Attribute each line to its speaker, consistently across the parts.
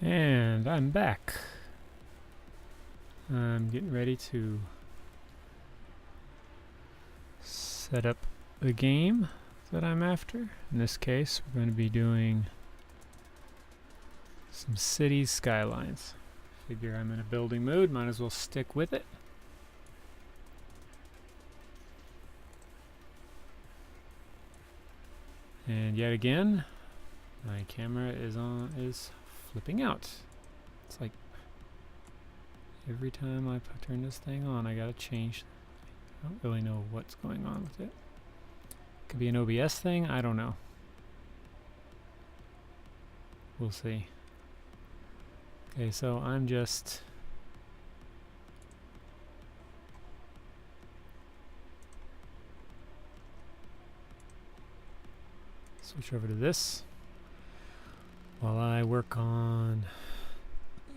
Speaker 1: And I'm back. I'm getting ready to set up the game that I'm after. In this case, we're going to be doing some city skylines. Figure I'm in a building mood, might as well stick with it. And yet again, my camera is flipping out. It's like every time I turn this thing on, I gotta change. I don't really know what's going on with it. Could be an OBS thing, I don't know. We'll see. Okay, so I'm just switch over to this while I work on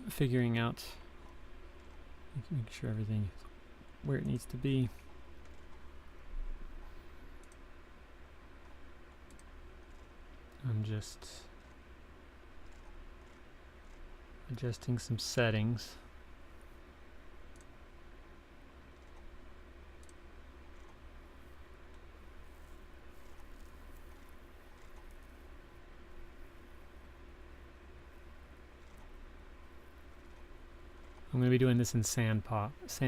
Speaker 1: figuring out, make sure everything is where it needs to be. I'm just adjusting some settings. I'm going to be doing this in sandbox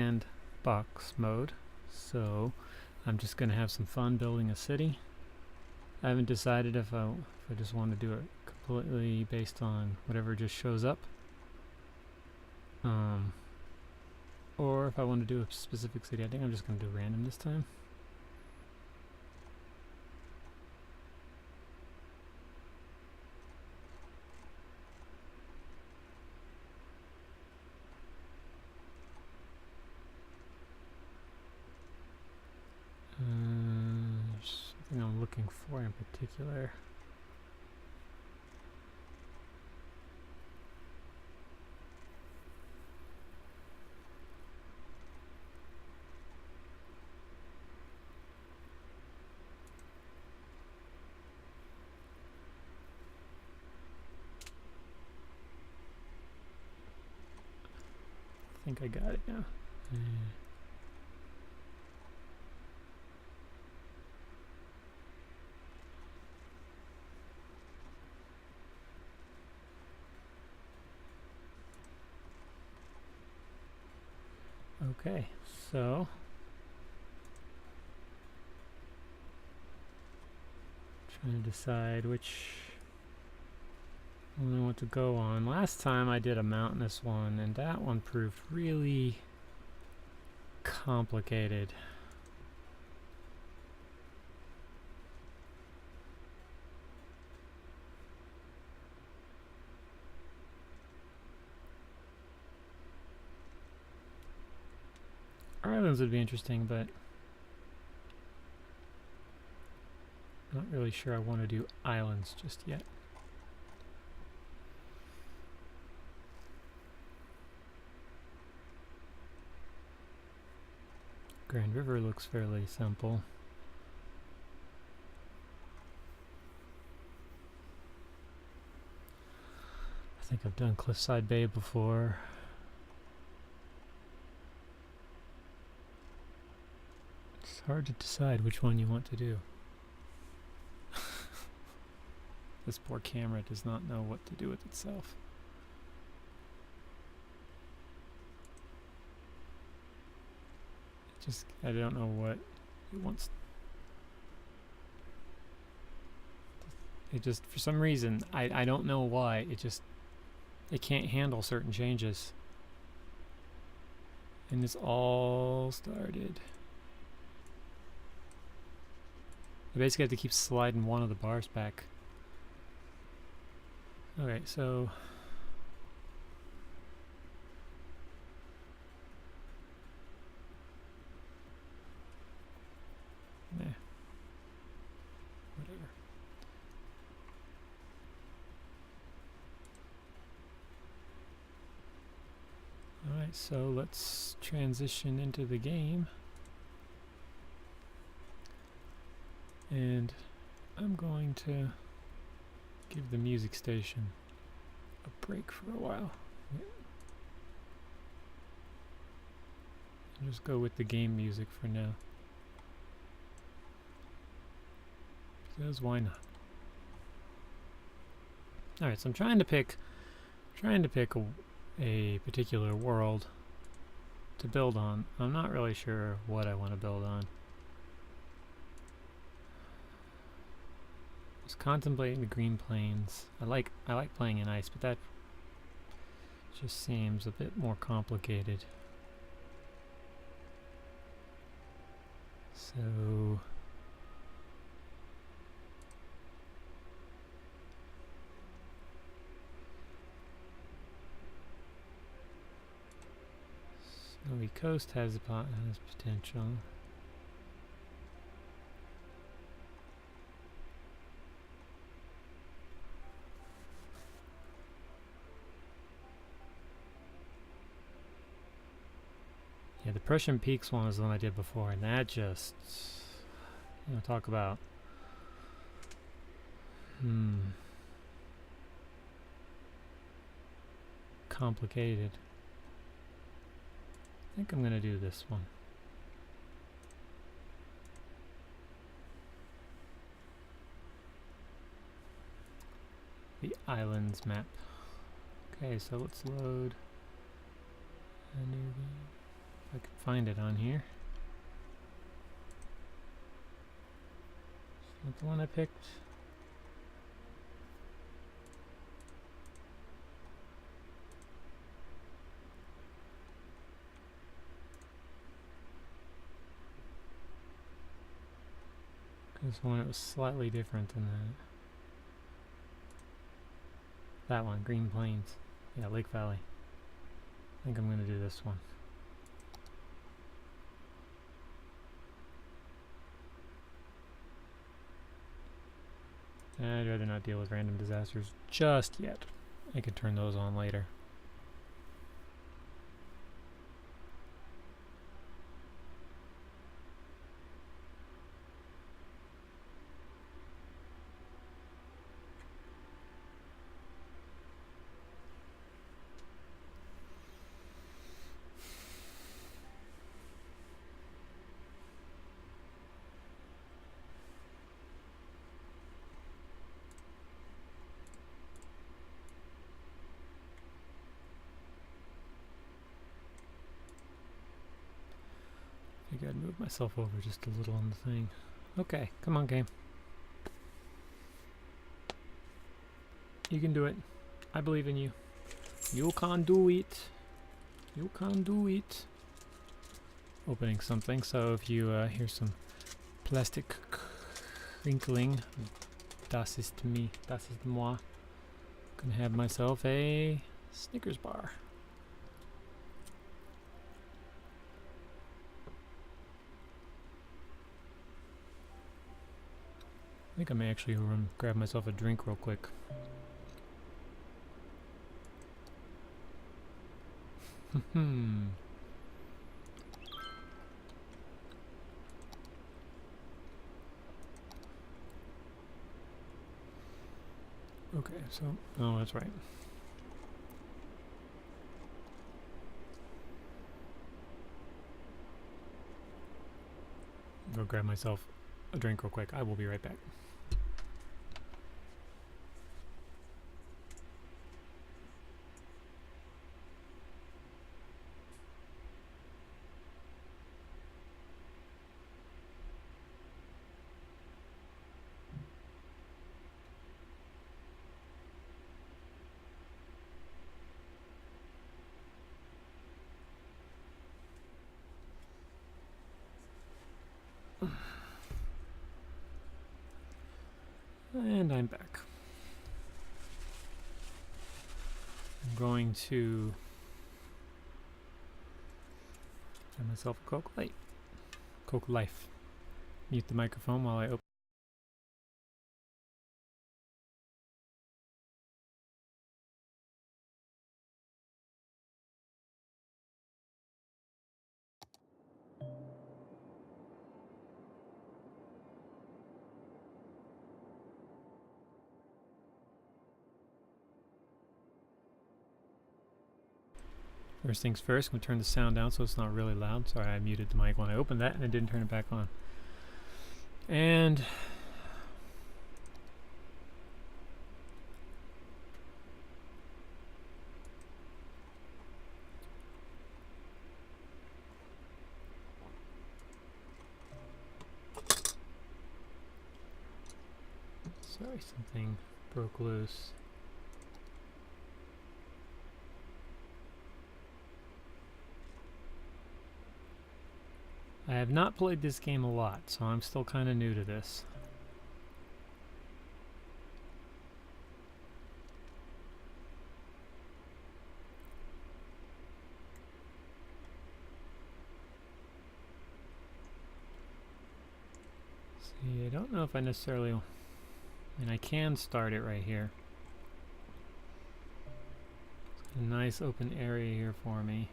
Speaker 1: mode, so I'm just going to have some fun building a city. I haven't decided if I just want to do it completely based on whatever just shows up, or if I want to do a specific city. I think I'm just going to do random this time. Something I'm looking for in particular. I think I got it now. Okay, so trying to decide which one I want to go on. Last time I did a mountainous one, and that one proved really complicated. Islands would be interesting, but I'm not really sure I want to do islands just yet. Grand River looks fairly simple. I think I've done Cliffside Bay before. It's hard to decide which one you want to do. This poor camera does not know what to do with itself. I don't know what it wants. It just, for some reason, I don't know why, it can't handle certain changes. And this all started. I basically have to keep sliding one of the bars back. Okay, so whatever. Alright, so let's transition into the game. And I'm going to give the music station a break for a while. I'll just go with the game music for now. Because why not? Alright, so I'm trying to pick a particular world to build on. I'm not really sure what I want to build on. I was contemplating the Green Plains. I like playing in ice, but that just seems a bit more complicated. So Snowy Coast has potential. Yeah, the Prussian Peaks one was the one I did before, and that just, talk about complicated. I think I'm gonna do this one. The islands map. Okay, so let's load a new game. If I can find it on here. Is that the one I picked? This one, it was slightly different than that. That one, Green Plains. Yeah, Lake Valley. I think I'm going to do this one. I'd rather not deal with random disasters just yet. I can turn those on later. I gotta move myself over just a little on the thing. Okay, come on, game. You can do it. I believe in you. You can do it. You can do it. Opening something, so if you hear some plastic crinkling, das ist me. Das ist moi. Gonna have myself a Snickers bar. I think I may actually grab myself a drink real quick. Okay, so, oh, that's right. Go grab myself a drink real quick. I will be right back. And I'm back. I'm going to have myself a Coke Light. Coke Life. Mute the microphone while I open. First things first, I'm going to turn the sound down so it's not really loud. Sorry, I muted the mic when I opened that and I didn't turn it back on. And sorry, something broke loose. I have not played this game a lot, so I'm still kind of new to this. See, I don't know if I necessarily... I mean, I can start it right here. It's got a nice open area here for me.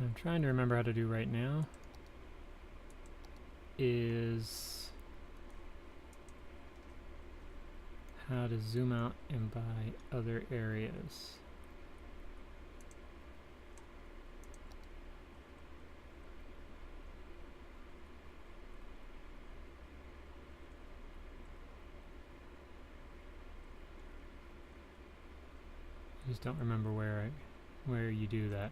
Speaker 1: I'm trying to remember how to do right now is how to zoom out and buy other areas. I just don't remember where you do that.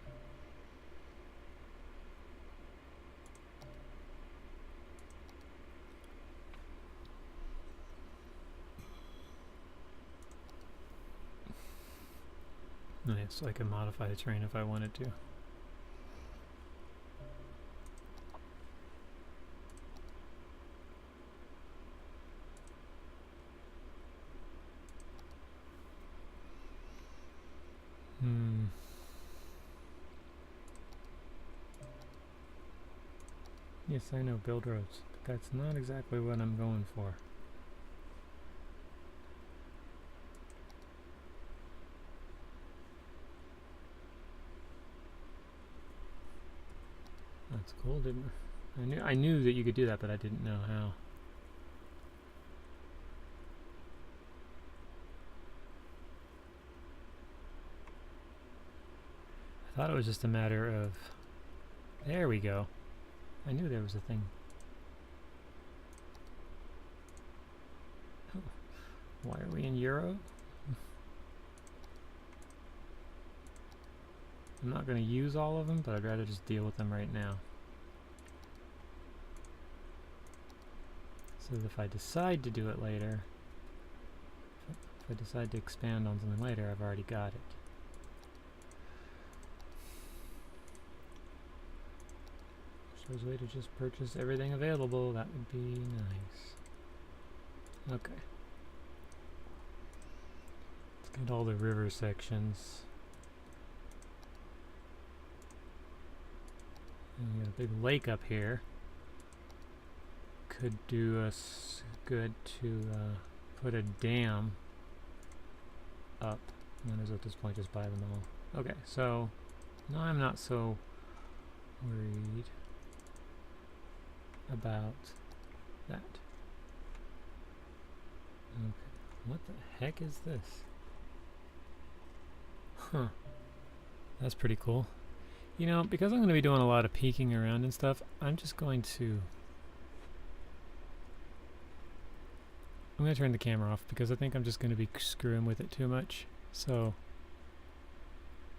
Speaker 1: Nice, so I can modify the terrain if I wanted to. Yes, I know, build roads, but that's not exactly what I'm going for. That's cool, I knew that you could do that, but I didn't know how. I thought it was just a matter of... There we go. I knew there was a thing. Oh, why are we in Euro? I'm not going to use all of them, but I'd rather just deal with them right now. So that if I decide to do it later, if I decide to expand on something later, I've already got it. Shows a way to just purchase everything available. That would be nice. Okay. Let's get all the river sections. And we got a big lake up here. Could do us good to put a dam up. And then at this point just buy them all. Okay, so now I'm not so worried about that. Okay, what the heck is this? Huh, that's pretty cool. You know, because I'm going to be doing a lot of peeking around and stuff, I'm going to turn the camera off because I think I'm just going to be screwing with it too much. So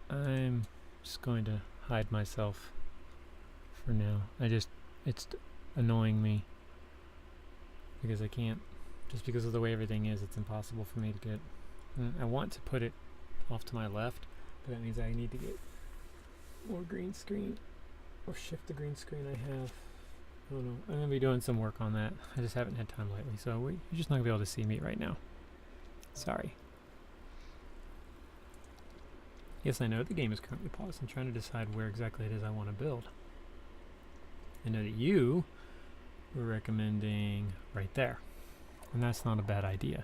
Speaker 1: I'm just going to hide myself for now. It's annoying me because I can't, just because of the way everything is, it's impossible for me to get. I want to put it off to my left, but that means I need to get more green screen or shift the green screen I have. I don't know. I'm going to be doing some work on that. I just haven't had time lately, so you're just not going to be able to see me right now. Sorry. Yes, I know the game is currently paused. I'm trying to decide where exactly it is I want to build. I know that you were recommending right there, and that's not a bad idea.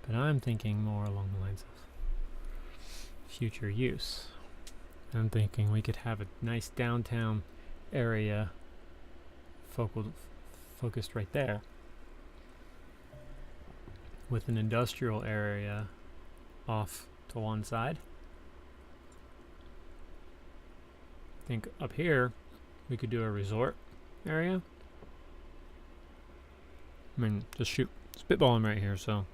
Speaker 1: But I'm thinking more along the lines of future use. I'm thinking we could have a nice downtown area focused right there. with an industrial area off to one side. I think up here we could do a resort area. I mean, just shoot spitballing right here, so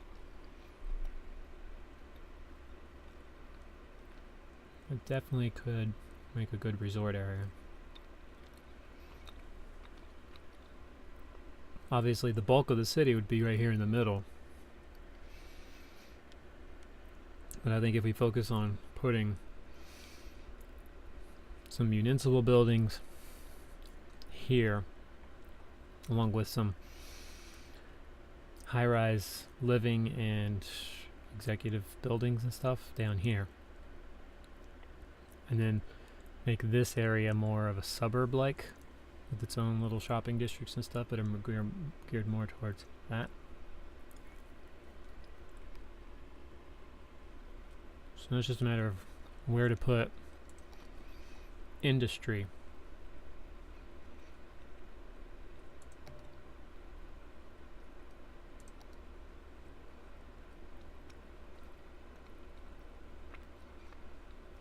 Speaker 1: it definitely could make a good resort area. Obviously, the bulk of the city would be right here in the middle. But I think if we focus on putting some municipal buildings here, along with some high-rise living and executive buildings and stuff down here, and then make this area more of a suburb-like, with its own little shopping districts and stuff that are geared more towards that. So it's just a matter of where to put industry.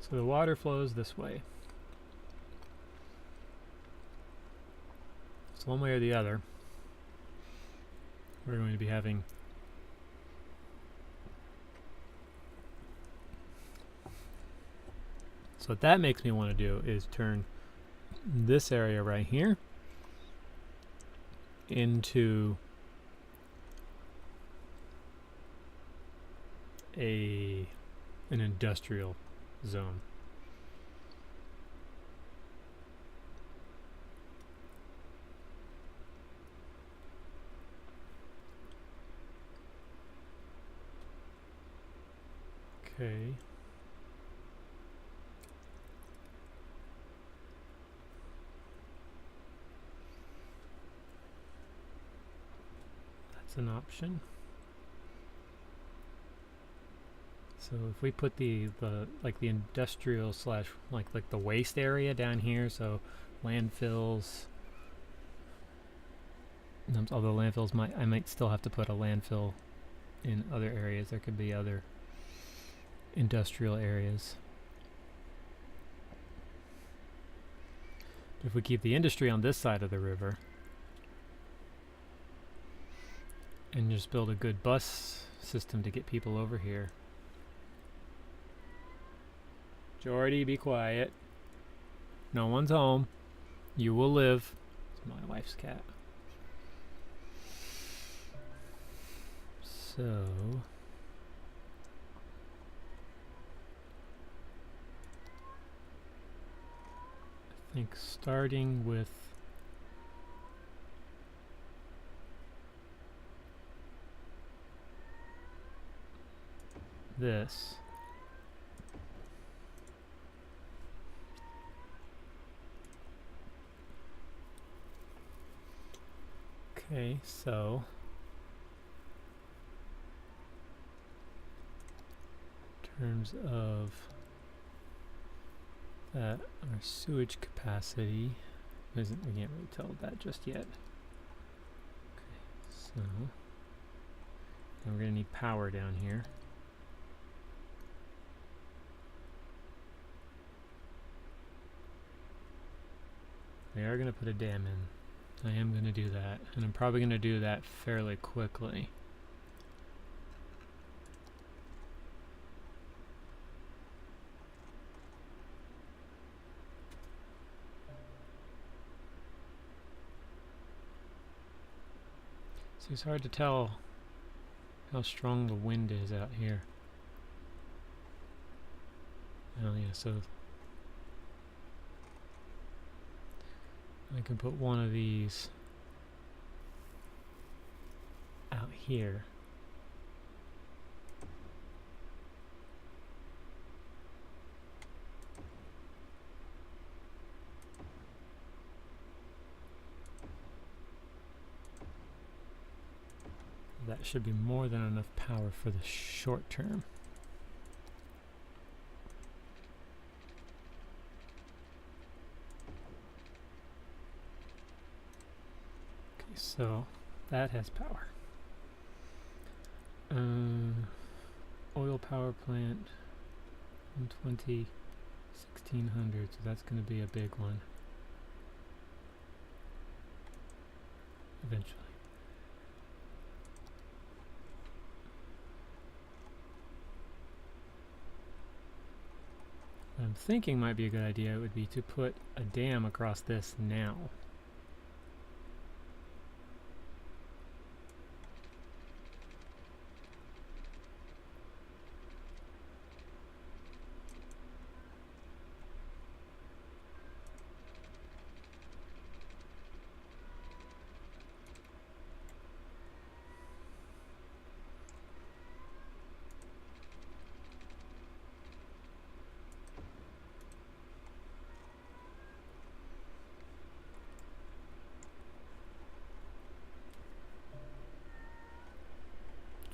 Speaker 1: So the water flows this way. So one way or the other, we're going to be having so what that makes me want to do is turn this area right here into an industrial zone. Okay. That's an option. So if we put the industrial slash like the waste area down here, so landfills. Although landfills I might still have to put a landfill in other areas. There could be other industrial areas. If we keep the industry on this side of the river and just build a good bus system to get people over here. Jordy, be quiet. No one's home. You will live. It's my wife's cat. So I think starting with this. Okay, so in terms of that, our sewage capacity isn't, we can't really tell that just yet. Okay, so now we're going to need power down here. We are going to put a dam in. I am going to do that, and I'm probably going to do that fairly quickly. So it's hard to tell how strong the wind is out here. Oh yeah, so I can put one of these out here. That should be more than enough power for the short term. Okay, so that has power. Oil power plant, 120, 1600, so that's going to be a big one eventually. What I'm thinking might be a good idea would be to put a dam across this now.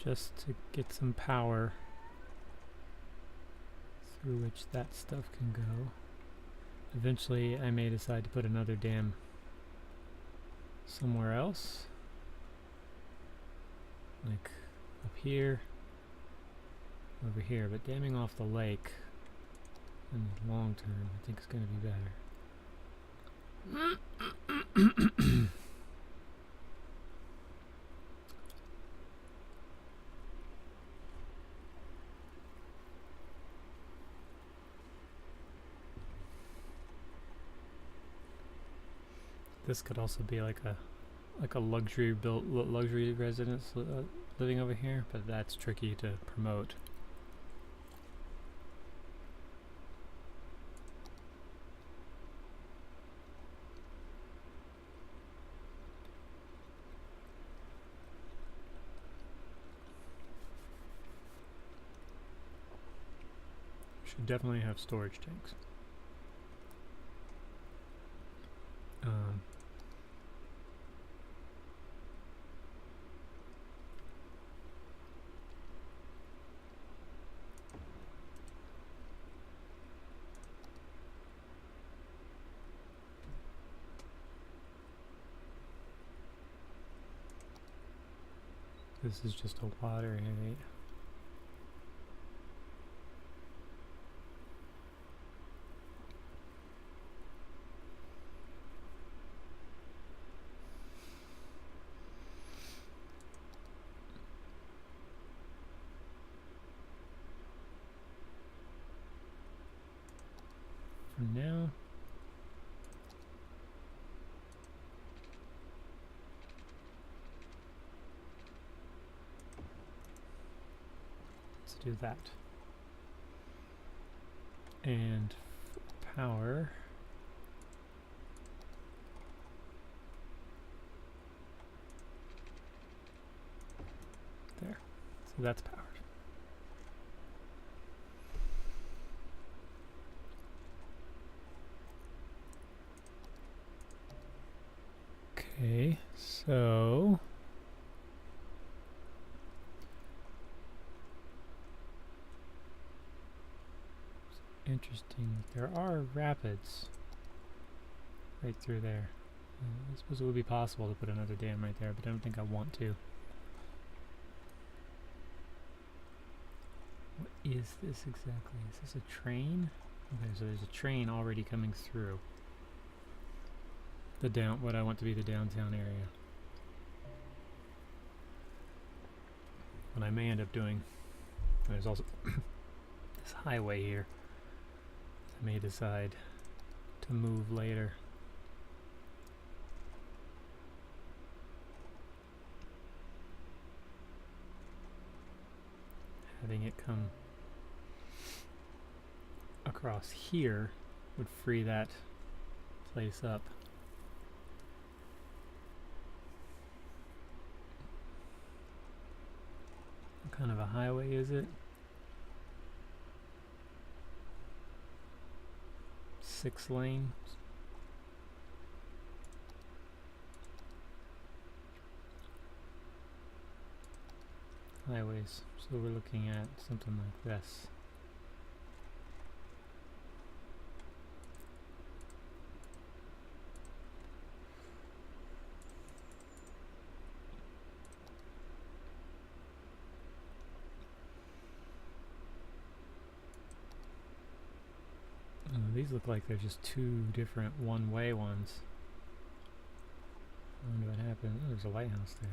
Speaker 1: Just to get some power through which that stuff can go. Eventually I may decide to put another dam somewhere else, like up here, over here, but damming off the lake in the long term I think is going to be better. This could also be like a luxury luxury residence living over here, but that's tricky to promote. Should definitely have storage tanks. This is just a water area. For now, let's do that. And for power, there. So that's powered. Okay, so interesting. There are rapids right through there. I suppose it would be possible to put another dam right there, but I don't think I want to. What is this exactly? Is this a train? Okay, so there's a train already coming through the what I want to be the downtown area. What I may end up doing, there's also this highway here. I may decide to move later. Having it come across here would free that place up. What kind of a highway is it? 6 lanes. Highways. So we're looking at something like this. These look like they're just two different one-way ones. I wonder what happened. Oh, there's a lighthouse there.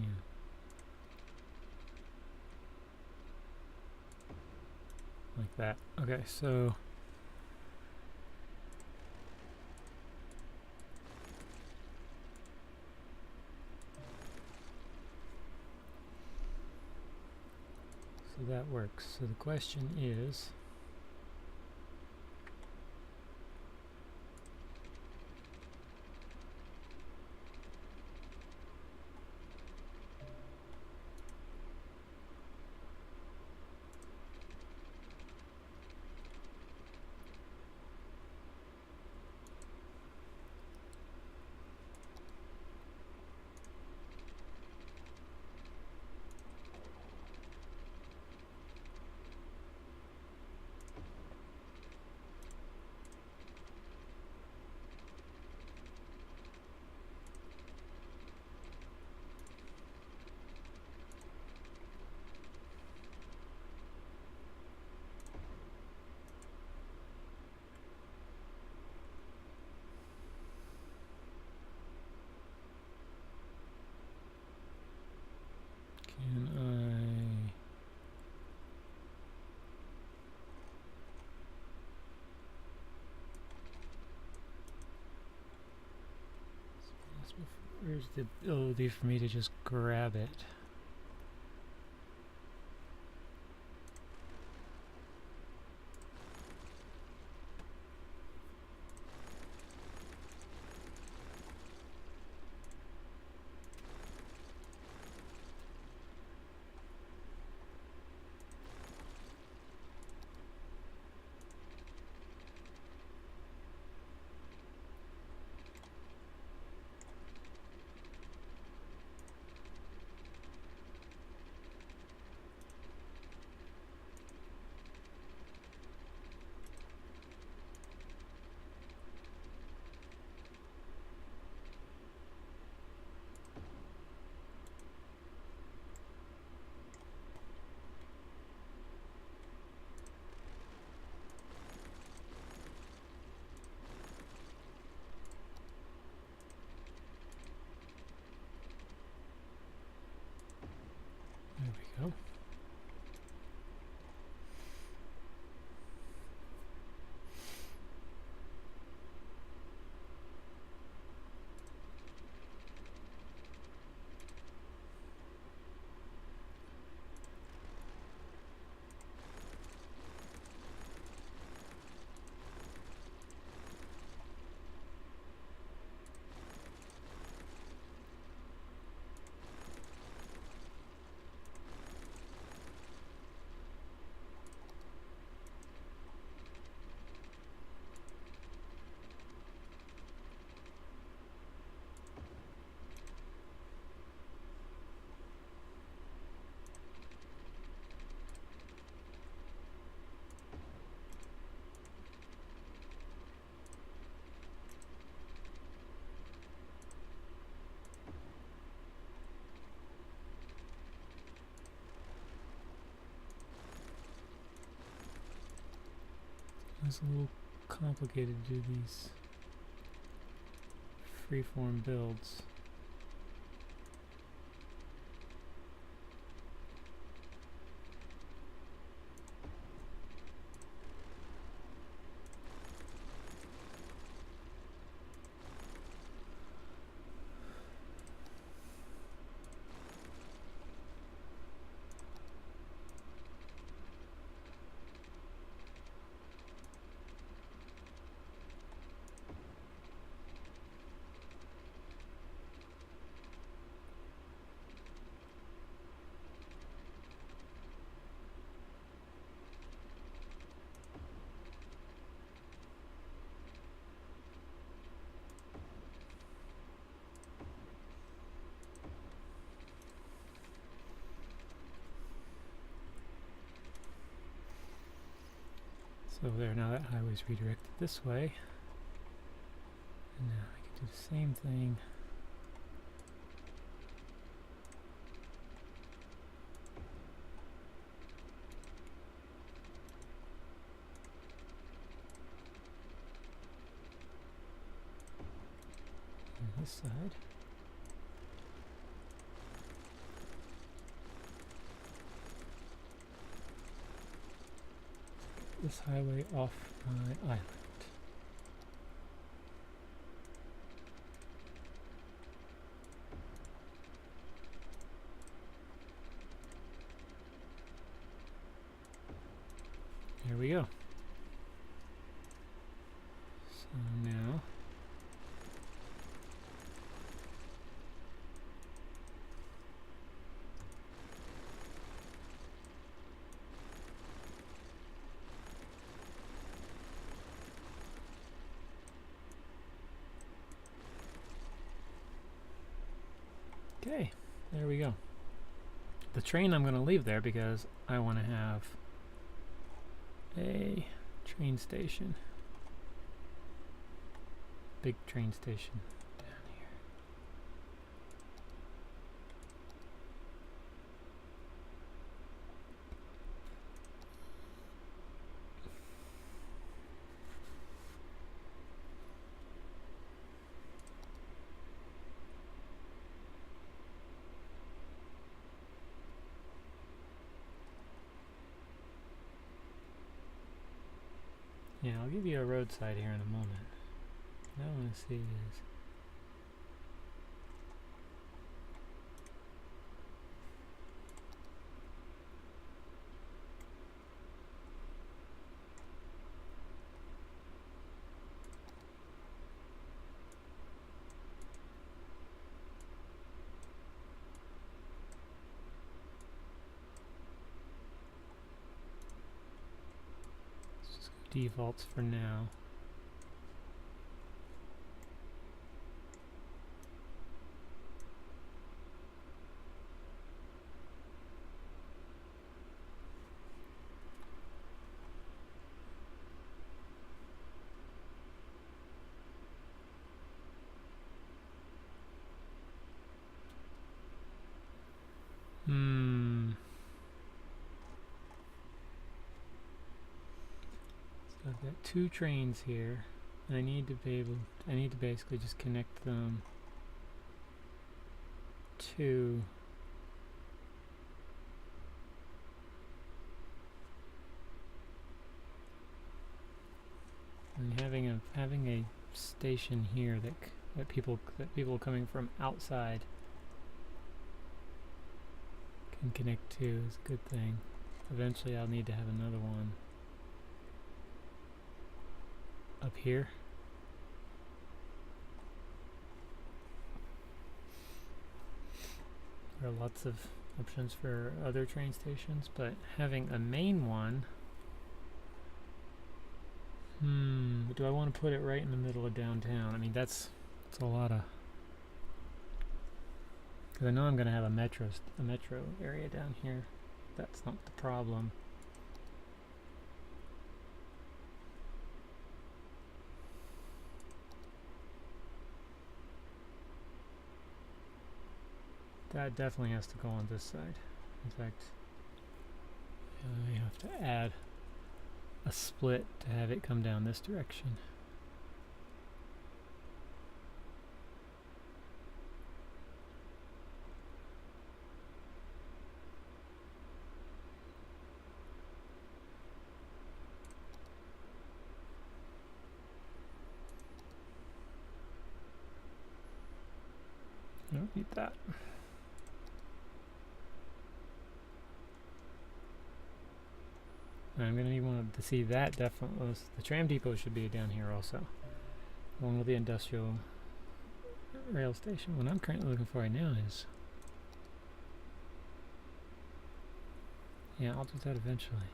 Speaker 1: Yeah. Like that. Okay, so that works. So the question is, can I... Where's the ability for me to just grab it? There we go. It's a little complicated to do these freeform builds. So there, now that highway's redirected this way. And now I can do the same thing. this side. This highway off my island. Here we go. So now okay, there we go. The train I'm going to leave there because I want to have a train station. Big train station down here. Yeah, I'll give you a roadside here in a moment. What I want to see is defaults for now. So I've got 2 trains here. I need to basically just connect them to and having a station here that people coming from outside can connect to is a good thing. Eventually I'll need to have another one up here. There are lots of options for other train stations, but having a main one, do I want to put it right in the middle of downtown? I mean, that's a lot of, because I know I'm going to have a metro area down here. That's not the problem. That definitely has to go on this side. In fact, I have to add a split to have it come down this direction. I don't need that. I'm going to want to see that definitely. The tram depot should be down here also, along with the industrial rail station. What I'm currently looking for right now is, yeah, I'll do that eventually.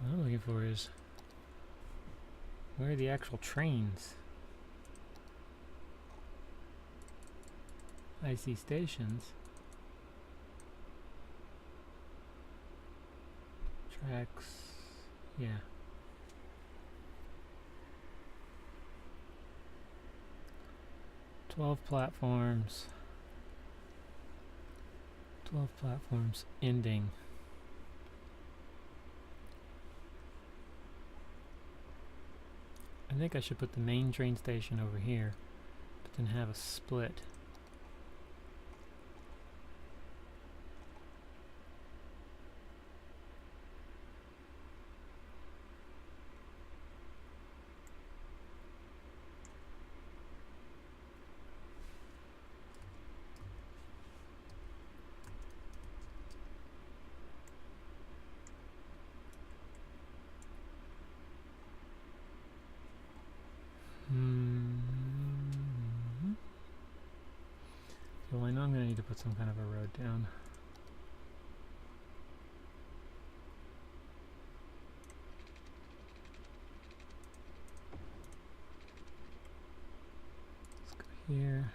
Speaker 1: What I'm looking for is, where are the actual trains? I see stations. Tracks, yeah. Twelve platforms ending. I I think I should put the main train station over here, but then have a split. Well, I know I'm going to need to put some kind of a road down. Let's go here.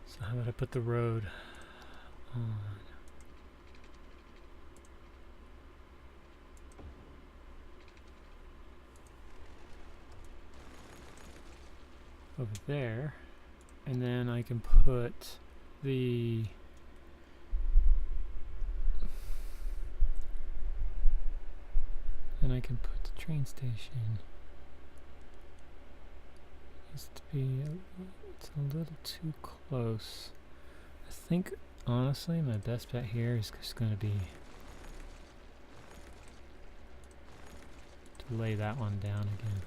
Speaker 1: So how about I put the road on? Over there, and then I can put the train station. Needs to be it's a little too close. I think honestly my best bet here is just going to be to lay that one down again.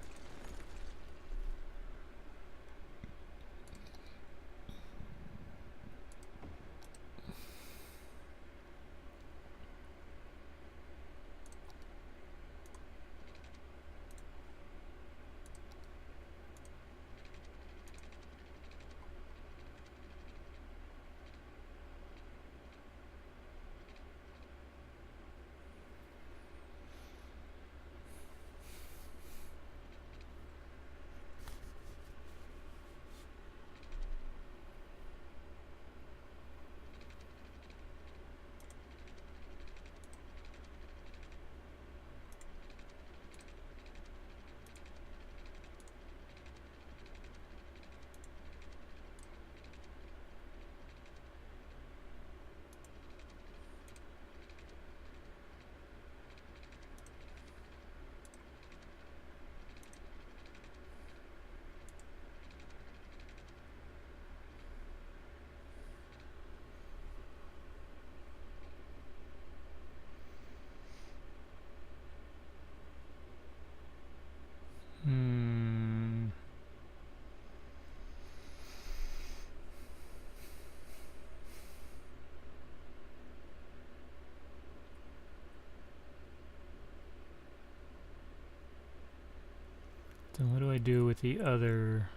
Speaker 1: Then what do I do with the other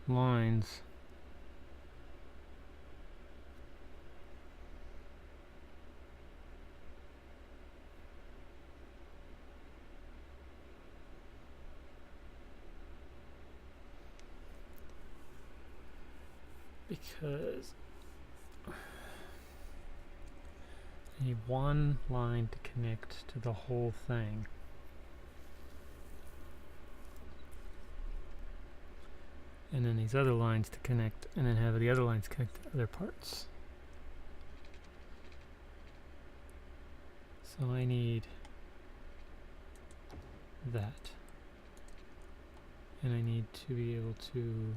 Speaker 1: lines? Because I need one line to connect to the whole thing. And then these other lines to connect, and then have the other lines connect to other parts. So I need that. And I need to be able to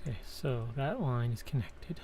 Speaker 1: Okay, so that line is connected.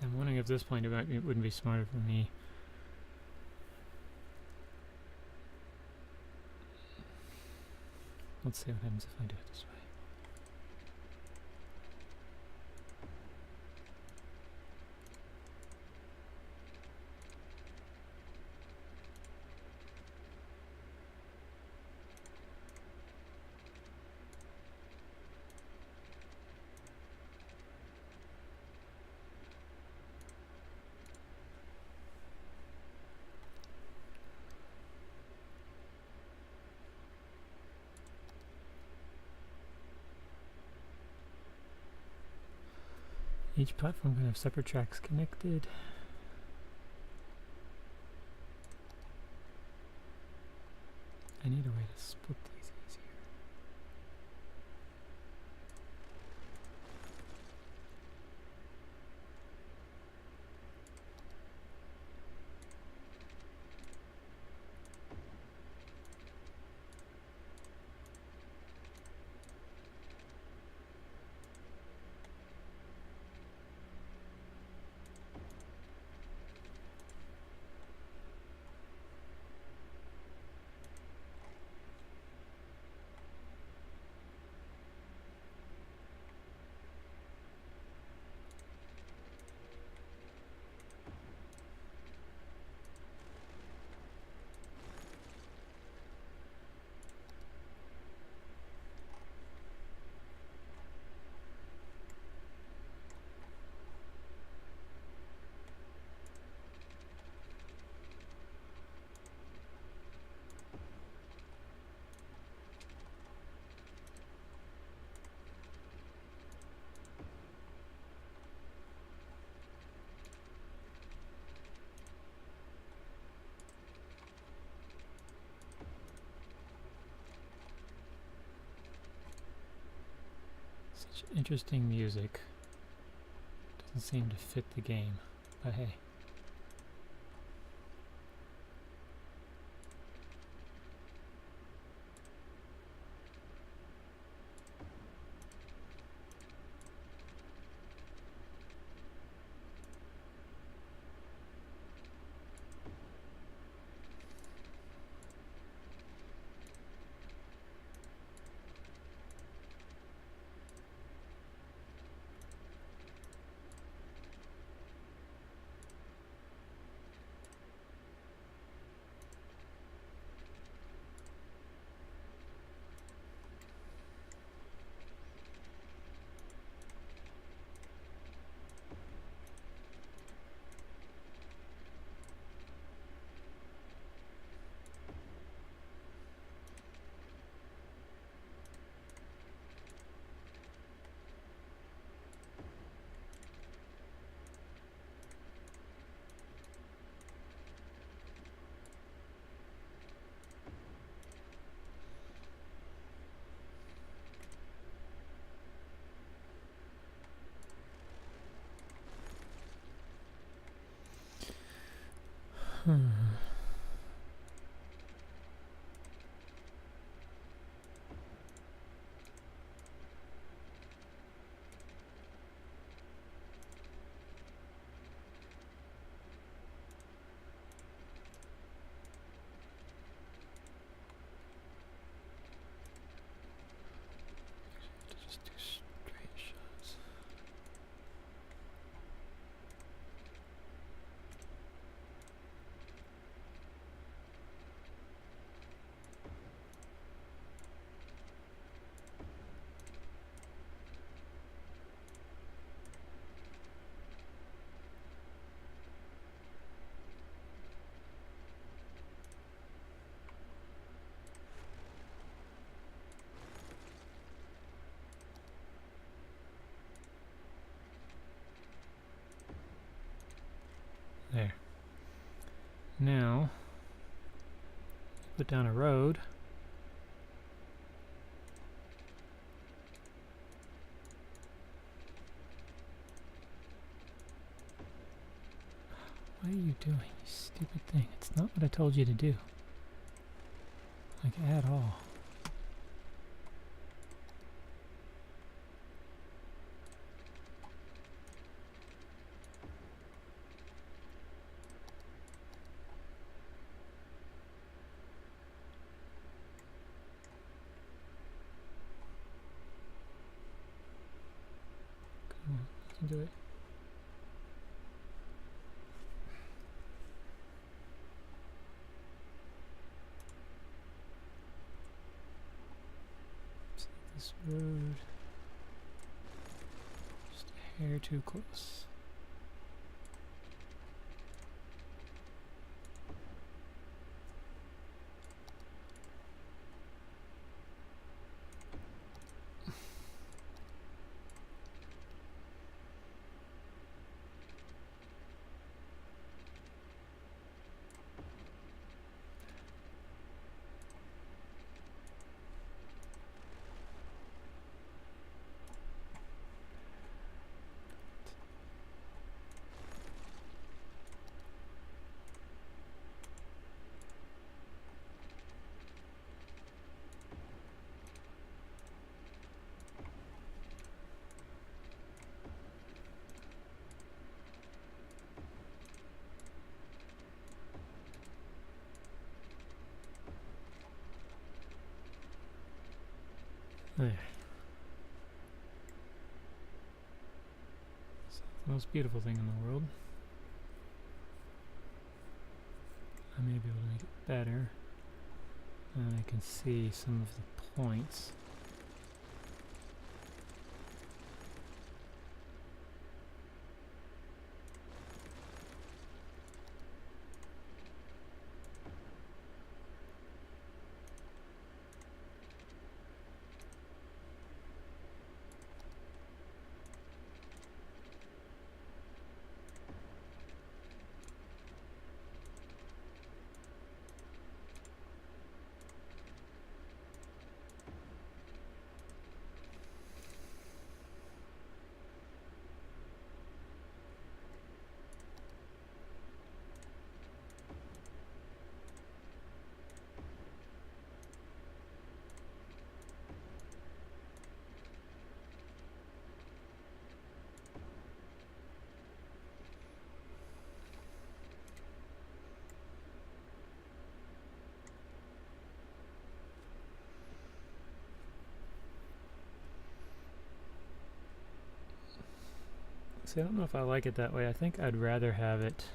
Speaker 1: I'm wondering if at this point it wouldn't be smarter for me. Let's see what happens if I do it this way. Each platform can have separate tracks connected. I need a way to split these easier. Such interesting music. Doesn't seem to fit the game, but hey. Just do straight shots. There. Now, put down a road. What are you doing, you stupid thing? It's not what I told you to do. Like, at all. Come on, you can do it. This road, just a hair too close. There. It's the most beautiful thing in the world. I may be able to make it better. And I can see some of the points. See, I don't know if I like it that way. I think I'd rather have it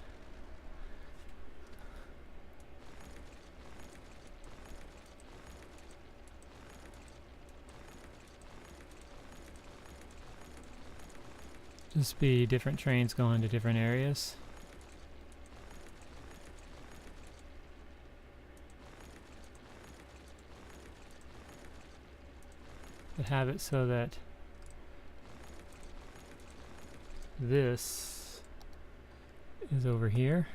Speaker 1: just be different trains going to different areas. But have it so that this is over here.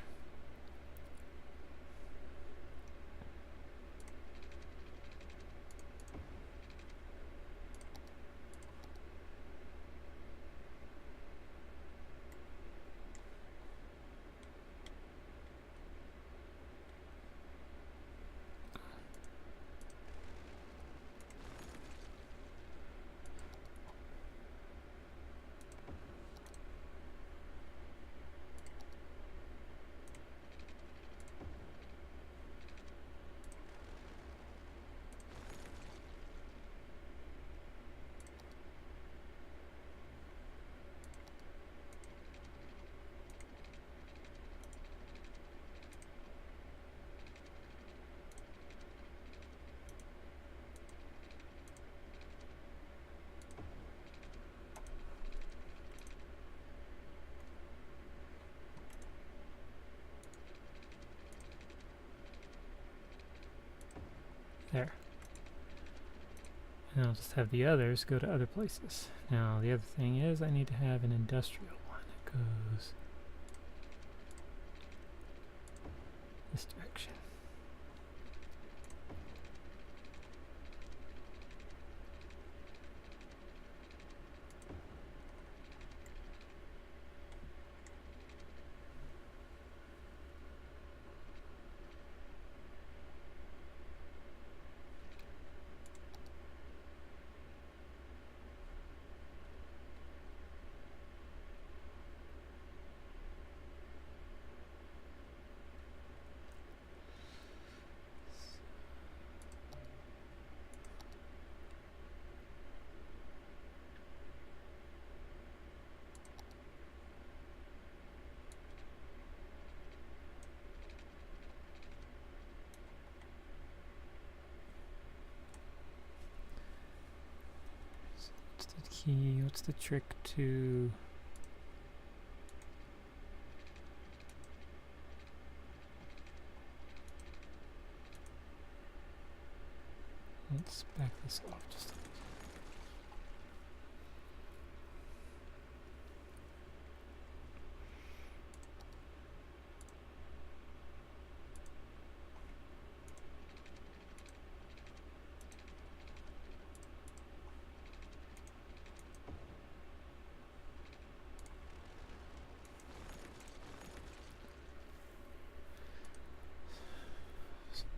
Speaker 1: There. And I'll just have the others go to other places. Now the other thing is I need to have an industrial one that goes this direction. What's the key? What's the trick to... Let's back this off just a little.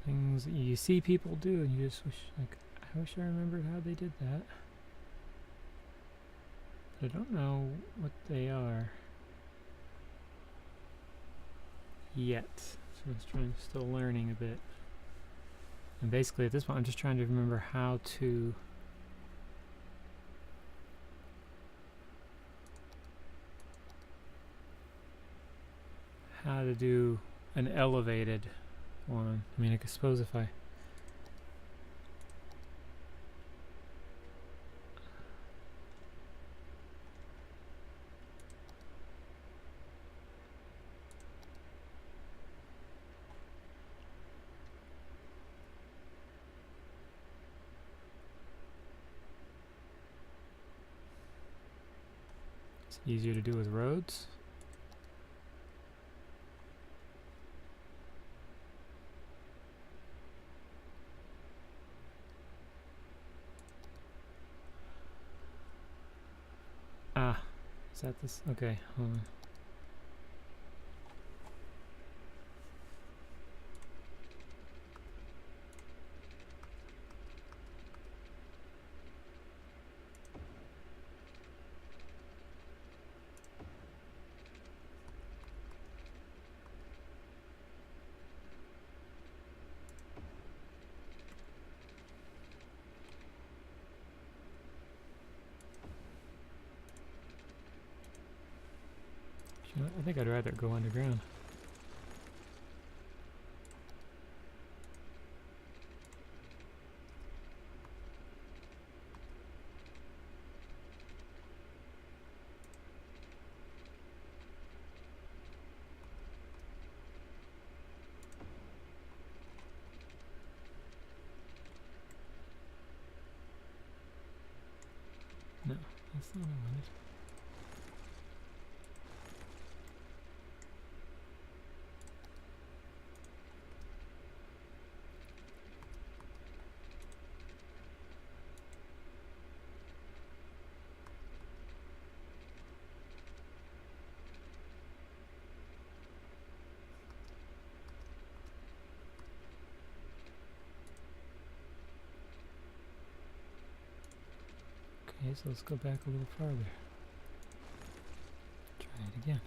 Speaker 1: Things that you see people do and you just wish, like, I wish I remembered how they did that. But I don't know what they are yet. So I'm still learning a bit. And basically at this point I'm just trying to remember how to do an elevated one. I mean, I suppose if I it's easier to do with roads. Is that this? Okay, hold on. I think I'd rather go underground. No, that's not what I wanted. Okay, so let's go back a little farther. Try it again.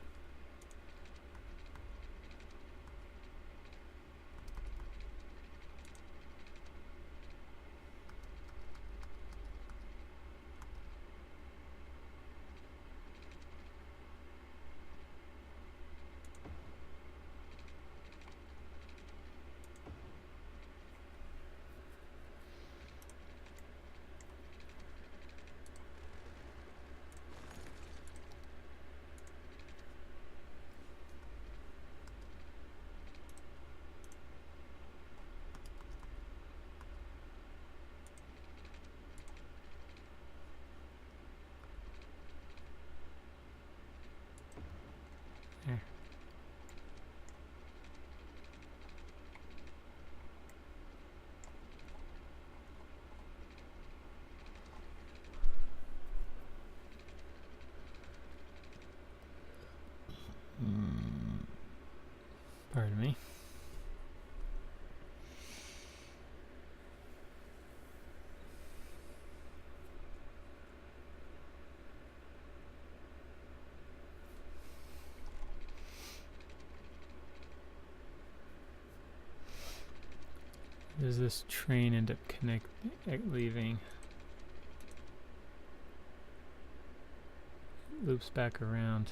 Speaker 1: There. Pardon me. Does this train end up leaving? Loops back around.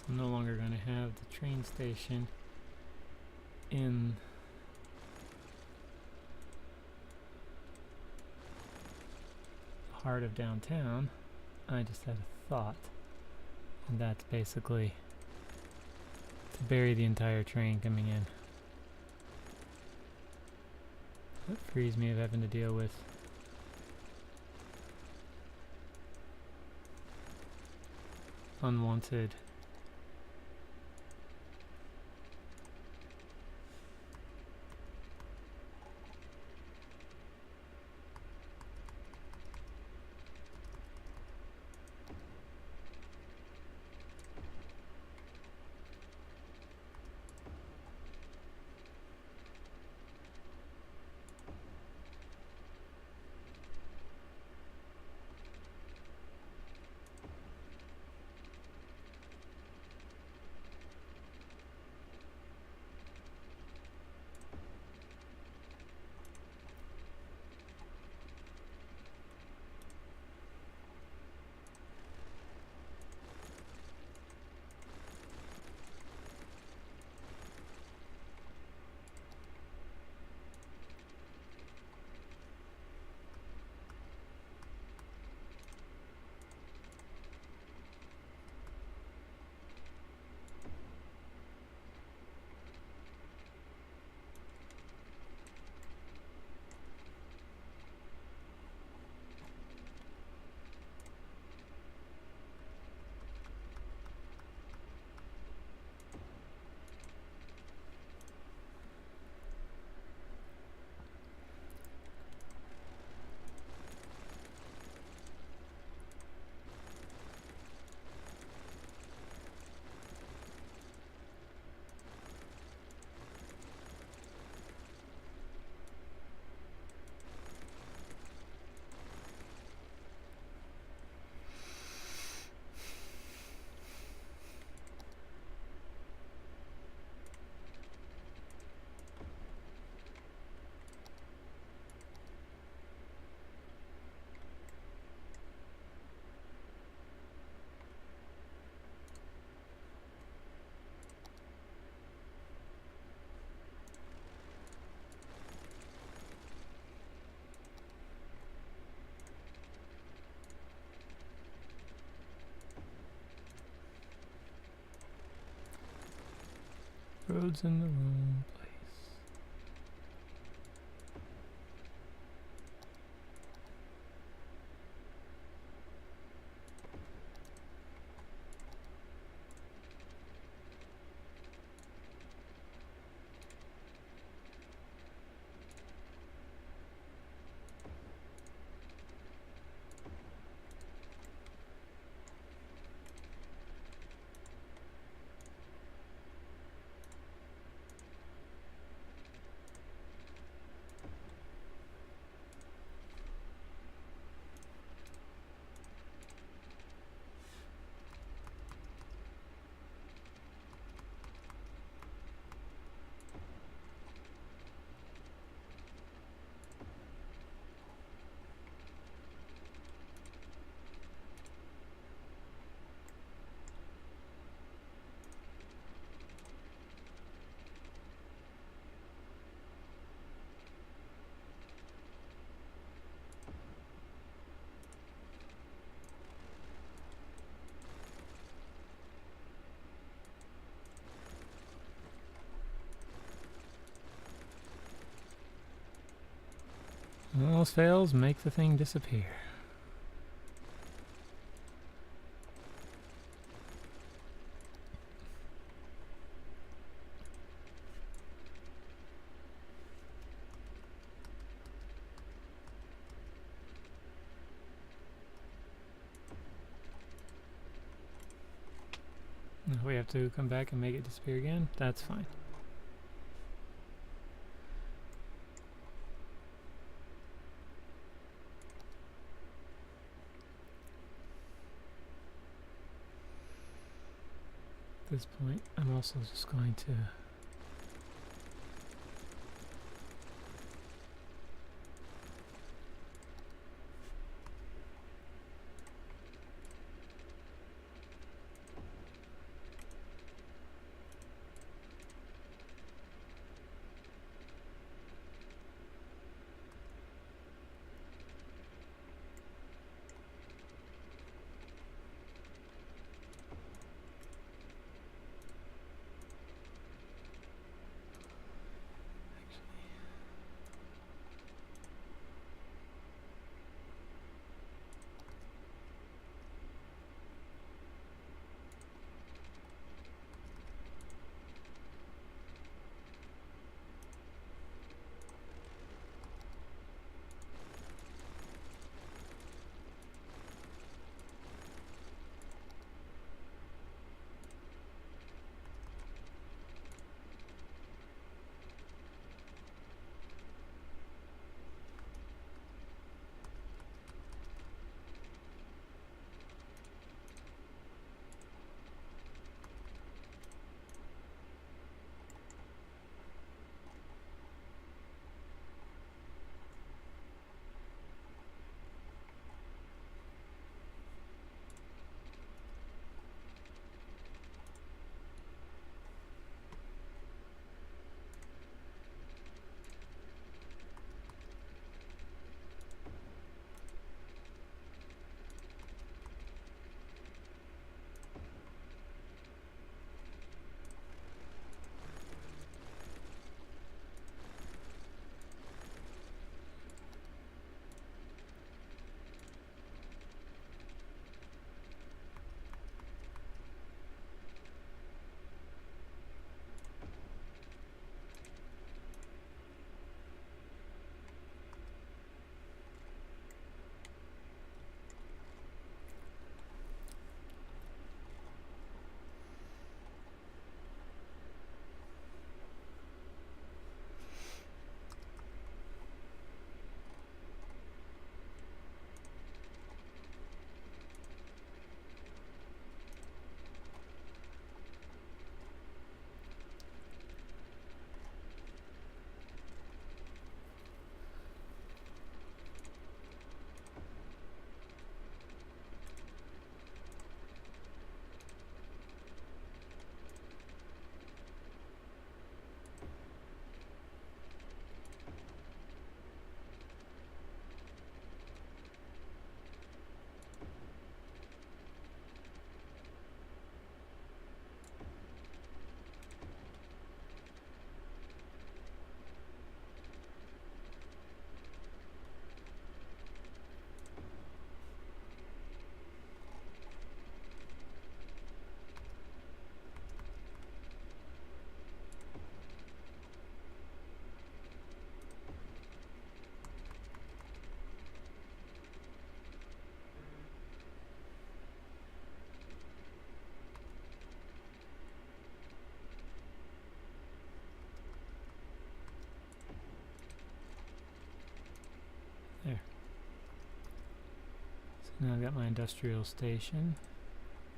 Speaker 1: I'm no longer going to have the train station in the heart of downtown. I just had a thought, and that's basically to bury the entire train coming in. That frees me of having to deal with unwanted Road's in the wrong place. All else fails, make the thing disappear. If we have to come back and make it disappear again, that's fine. At this point, I'm also just going to Now I've got my industrial station.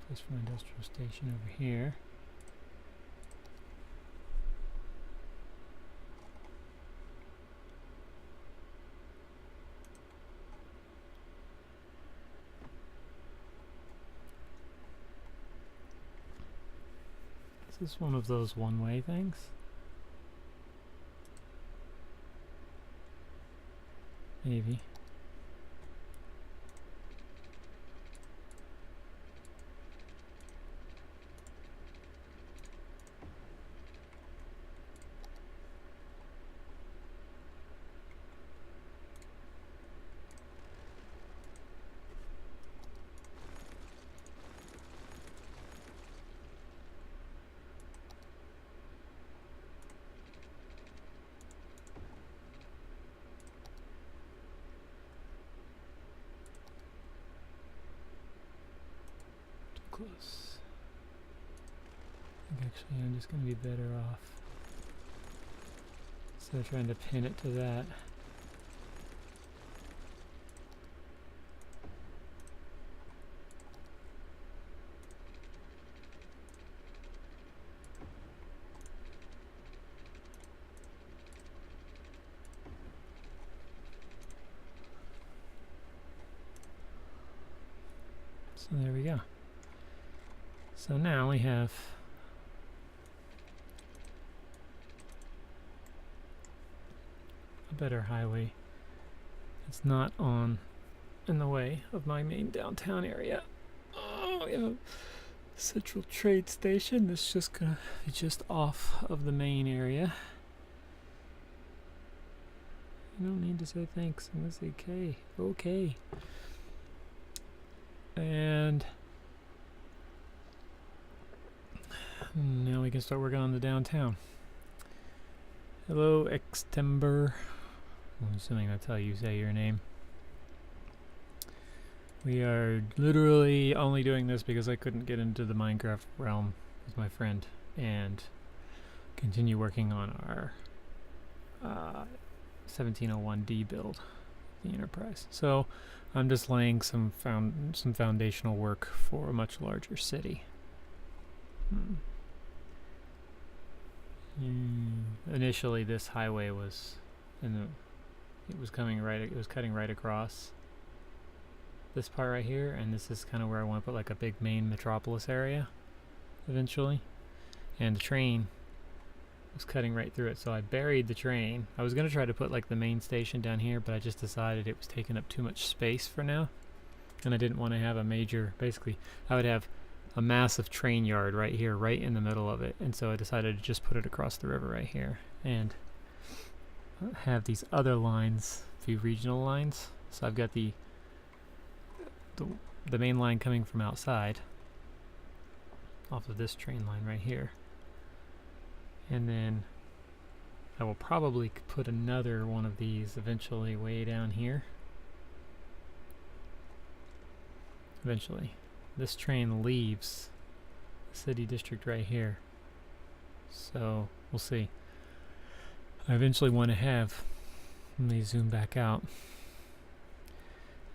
Speaker 1: Place for my industrial station over here. Is this one of those one-way things? Maybe. Close. I think actually I'm just going to be better off instead of trying to pin it to that. So there we go. So now we have a better highway. It's not in the way of my main downtown area. Oh, we have a central trade station. This is just gonna be just off of the main area. You don't need to say thanks. I'm gonna say okay. Okay. And now we can start working on the downtown. Hello, Extember. I'm assuming that's how you say your name. We are literally only doing this because I couldn't get into the Minecraft realm with my friend and continue working on our 1701D build, the Enterprise. So I'm just laying some foundational work for a much larger city. Initially, this highway was it was cutting right across this part right here, and this is kind of where I want to put like a big main metropolis area eventually. And the train was cutting right through it, so I buried the train. I was going to try to put like the main station down here, but I just decided it was taking up too much space for now, and I didn't want to have a major, basically I would have a massive train yard right here, right in the middle of it, and so I decided to just put it across the river right here and have these other lines, a few regional lines. So I've got the main line coming from outside off of this train line right here, and then I will probably put another one of these eventually way down here. Eventually. This train leaves the city district right here, so we'll see. I eventually want to have, let me zoom back out,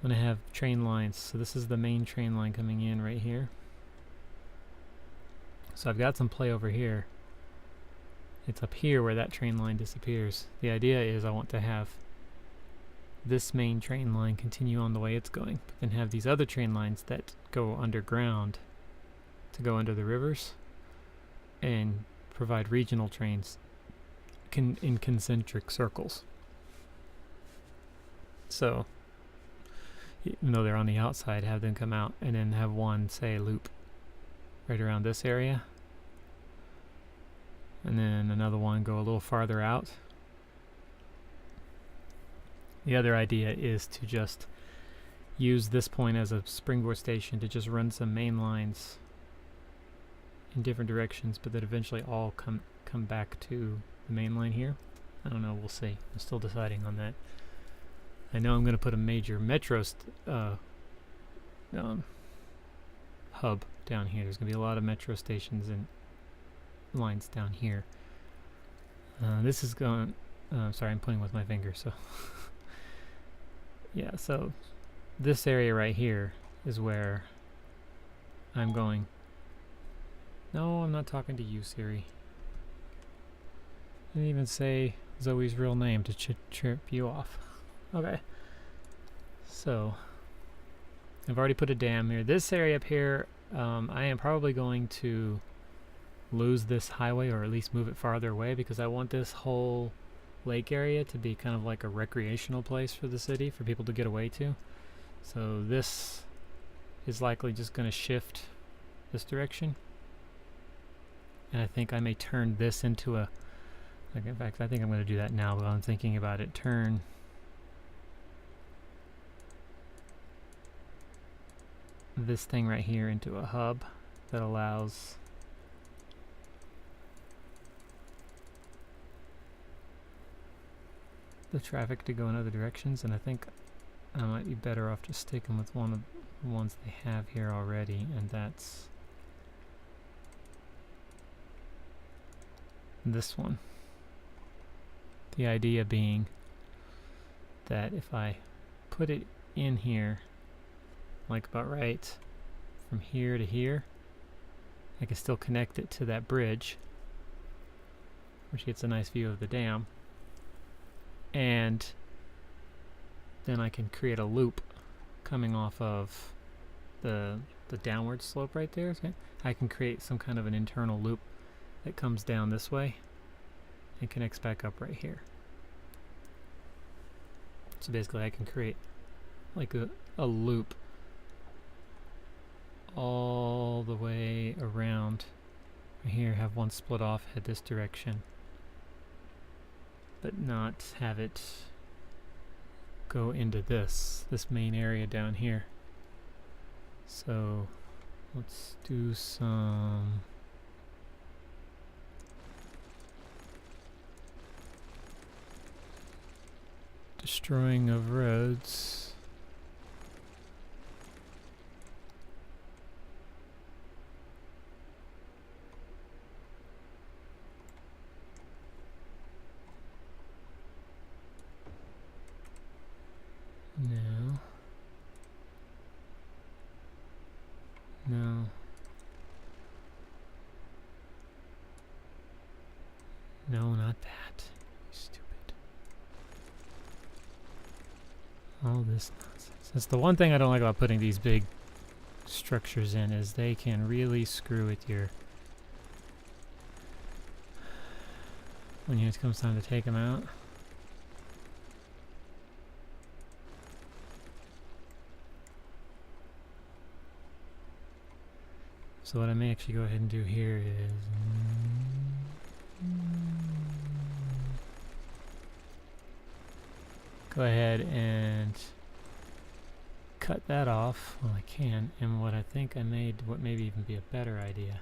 Speaker 1: I'm going to have train lines. So this is the main train line coming in right here. So I've got some play over here. It's up here where that train line disappears. The idea is I want to have this main train line continue on the way it's going, but then have these other train lines that go underground to go under the rivers and provide regional trains in concentric circles. So even though they're on the outside, have them come out and then have one, say, loop right around this area, and then another one go a little farther out. The other idea is to just use this point as a springboard station to just run some main lines in different directions, but that eventually all come back to the main line here. I don't know, we'll see. I'm still deciding on that. I know I'm going to put a major metro hub down here. There's going to be a lot of metro stations and lines down here. This is going... sorry, I'm pointing with my finger, so... Yeah, so this area right here is where I'm going. No, I'm not talking to you, Siri. I didn't even say Zoe's real name to trip you off. Okay. So, I've already put a dam here. This area up here, I am probably going to lose this highway, or at least move it farther away, because I want this whole lake area to be kind of like a recreational place for the city, for people to get away to. So this is likely just going to shift this direction. And I think I may turn this into a, like, in fact, I think I'm going to do that now while I'm thinking about it. Turn this thing right here into a hub that allows the traffic to go in other directions, and I think I might be better off just sticking with one of the ones they have here already, and that's this one. The idea being that if I put it in here, like about right from here to here, I can still connect it to that bridge, which gets a nice view of the dam, and then I can create a loop coming off of the downward slope right there. Okay? I can create some kind of an internal loop that comes down this way and connects back up right here. So basically I can create like a loop all the way around here, have one split off, head this direction, but not have it go into this main area down here. So let's do some destroying of roads. No. No. No, not that. Stupid. All this nonsense. That's the one thing I don't like about putting these big structures in, is they can really screw with your... when it comes time to take them out. So what I may actually go ahead and do here is go ahead and cut that off. Well, I can, and what I think I made, what maybe even be a better idea.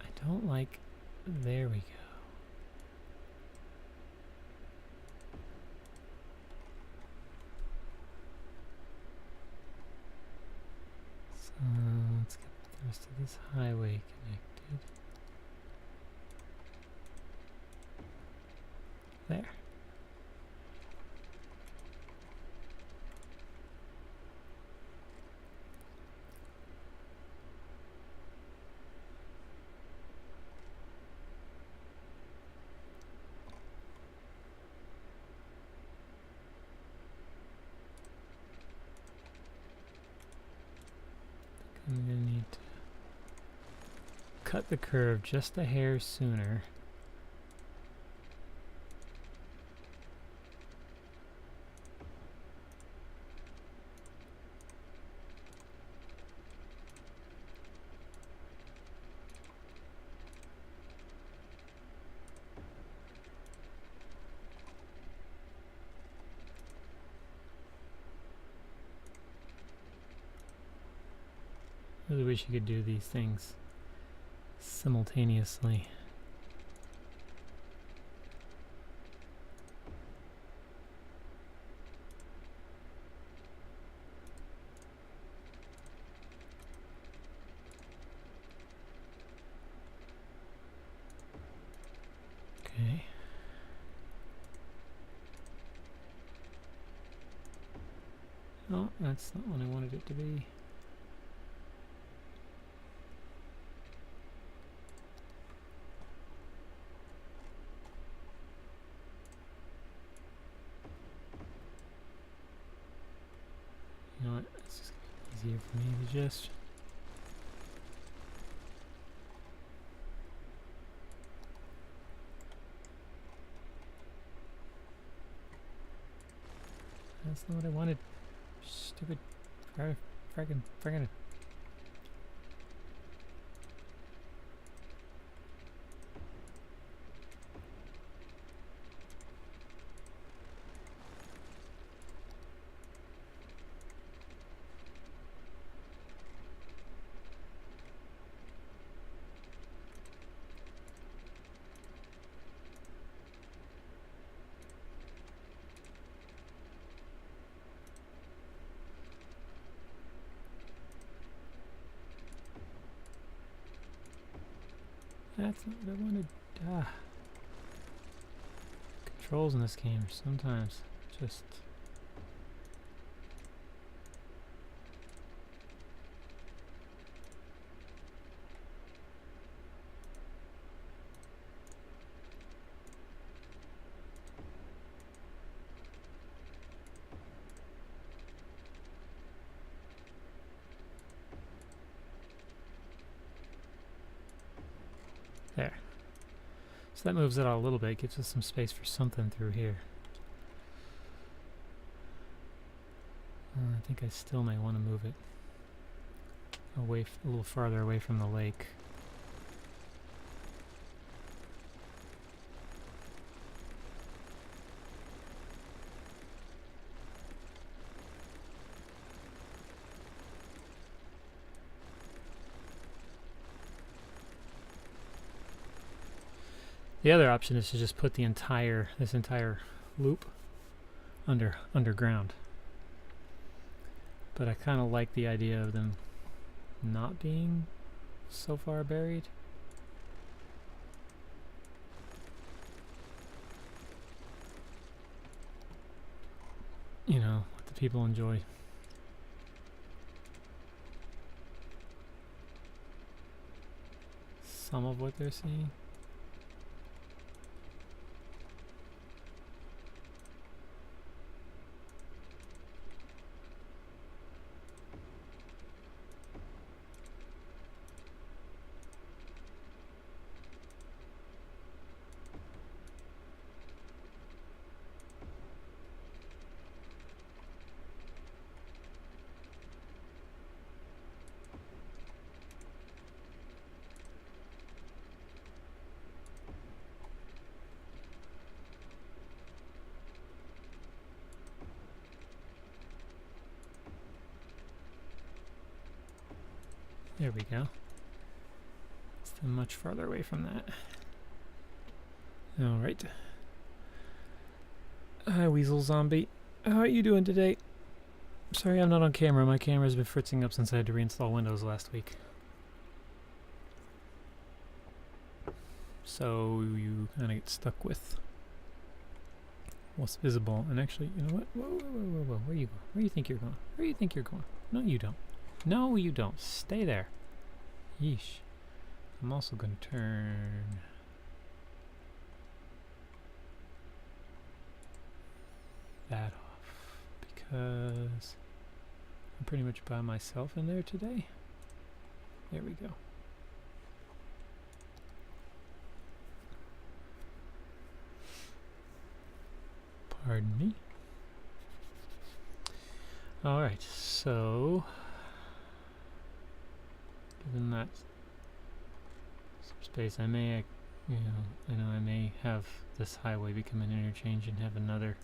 Speaker 1: I don't like, there we go. Let's get the rest of this highway connected. There. I'm going to need to cut the curve just a hair sooner. I really wish you could do these things simultaneously. Okay. Oh, that's not what I wanted it to be. You know what? It's just easier for me to just... That's not what I wanted. Stupid friggin'. That's not what I wanted. Ah. Controls in this game are sometimes just... There. So that moves it out a little bit, gives us some space for something through here. I think I still may want to move it away, a little farther away from the lake. The other option is to just put the this entire loop underground. But I kind of like the idea of them not being so far buried. You know, let the people enjoy. Some of what they're seeing. There we go. Still much farther away from that. Alright. Hi, Weasel Zombie. How are you doing today? Sorry I'm not on camera. My camera's been fritzing up since I had to reinstall Windows last week. So you kind of get stuck with what's visible. And actually, you know what? Whoa. Where you going? Where do you think you're going? Where do you think you're going? No, you don't. No, you don't. Stay there. Yeesh. I'm also going to turn... that off. Because I'm pretty much by myself in there today. There we go. Pardon me. Alright, so... given that some space, I may, I know I may have this highway become an interchange and have another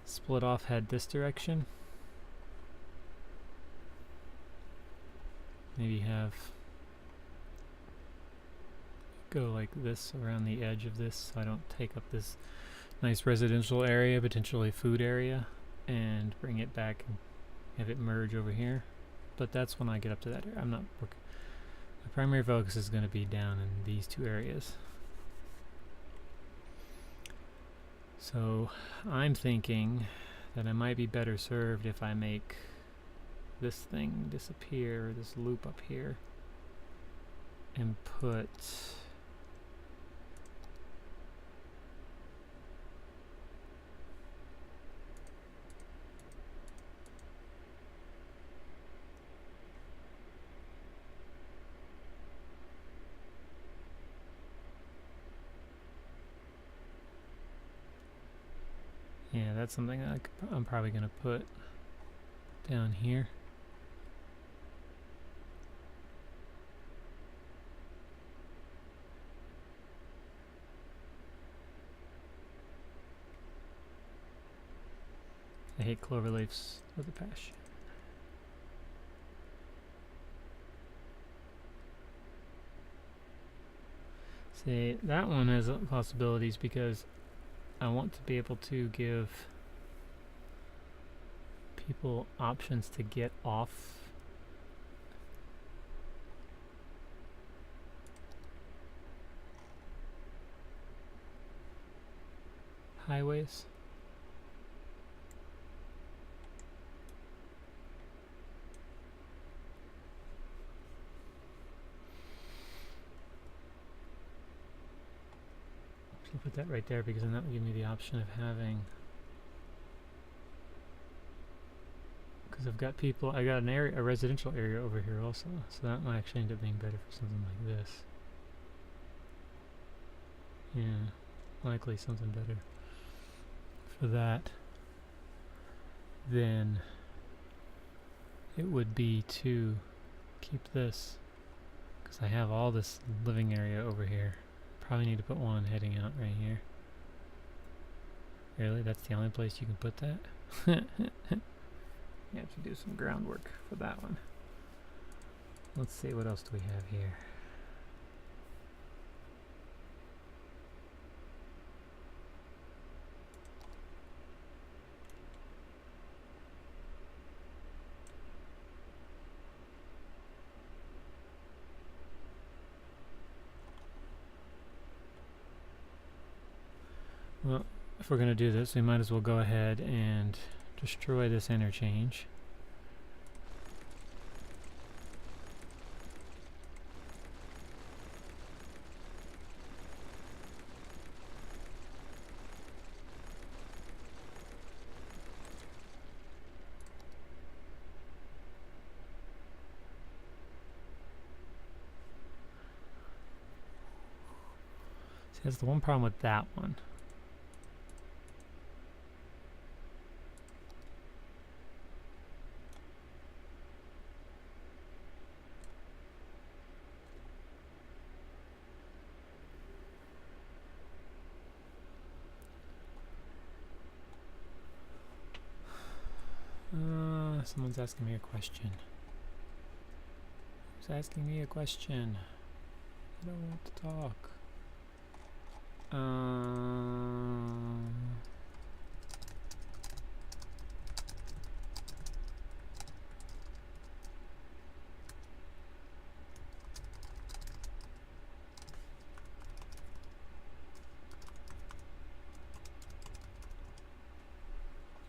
Speaker 1: split off head this direction. Maybe have go like this around the edge of this so I don't take up this nice residential area, potentially food area, and bring it back and have it merge over here. But that's when I get up to that area. I'm not working. My primary focus is going to be down in these two areas. So I'm thinking that I might be better served if I make this thing disappear, this loop up here, and put yeah, that's something I'm probably going to put down here. I hate cloverleafs with a passion. See, that one has possibilities because I want to be able to give people options to get off highways. So I'll put that right there because then that will give me the option of having, because I've got people, I got an area, a residential area over here also, so that might actually end up being better for something like this. Yeah, likely something better for that than it would be to keep this, because I have all this living area over here. Probably need to put one heading out right here. Really? That's the only place you can put that? You have to do some groundwork for that one. Let's see, what else do we have here? Well, if we're going to do this, we might as well go ahead and destroy this interchange. See, that's the one problem with that one. Someone's asking me a question. Who's asking me a question? I don't want to talk.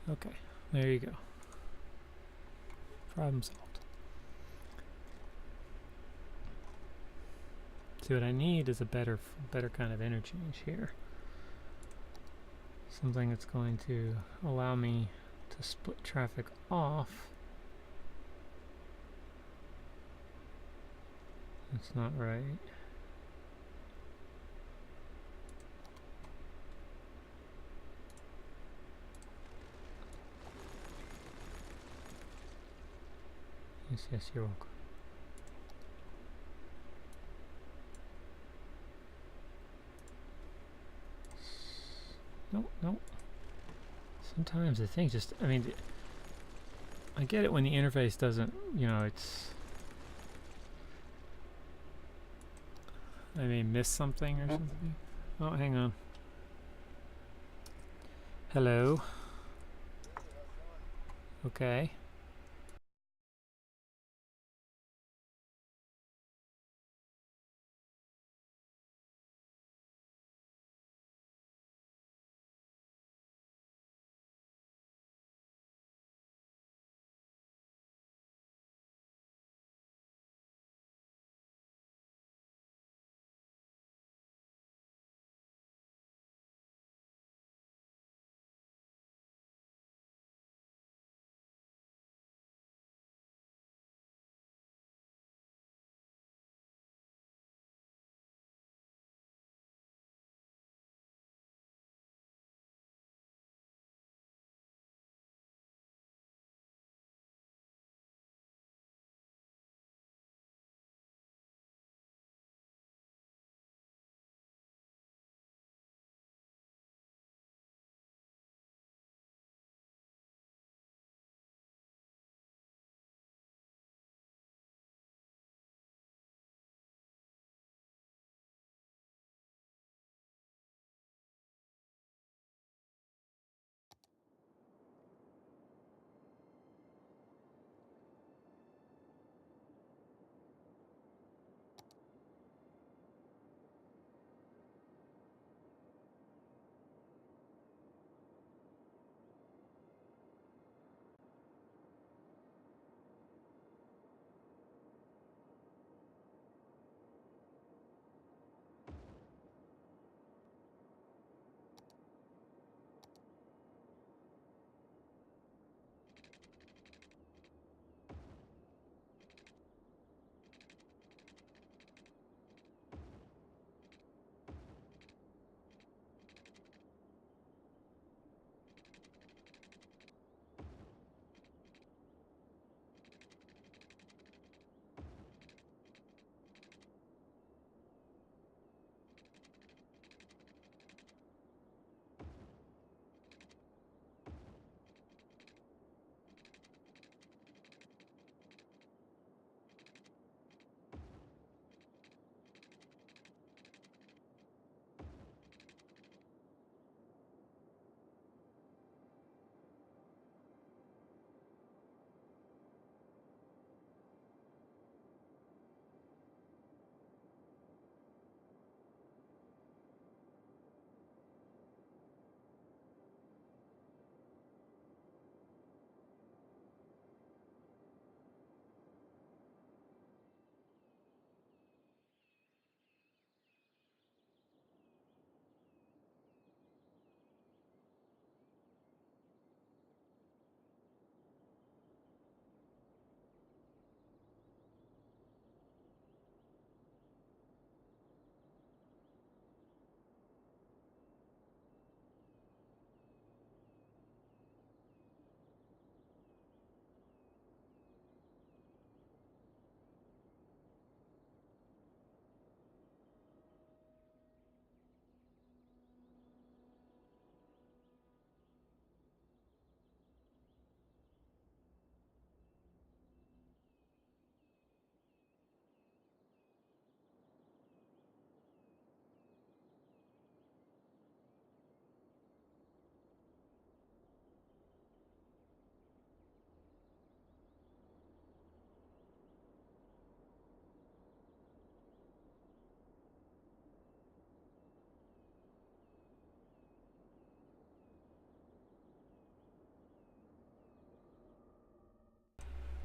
Speaker 1: Okay, there you go. Problem solved. See, what I need is a better kind of interchange here. Something that's going to allow me to split traffic off. That's not right. Yes, you're welcome. No. Sometimes the thing just, I mean, I get it when the interface doesn't, you know, it's, I may miss something or something. Oh, hang on. Hello. Okay.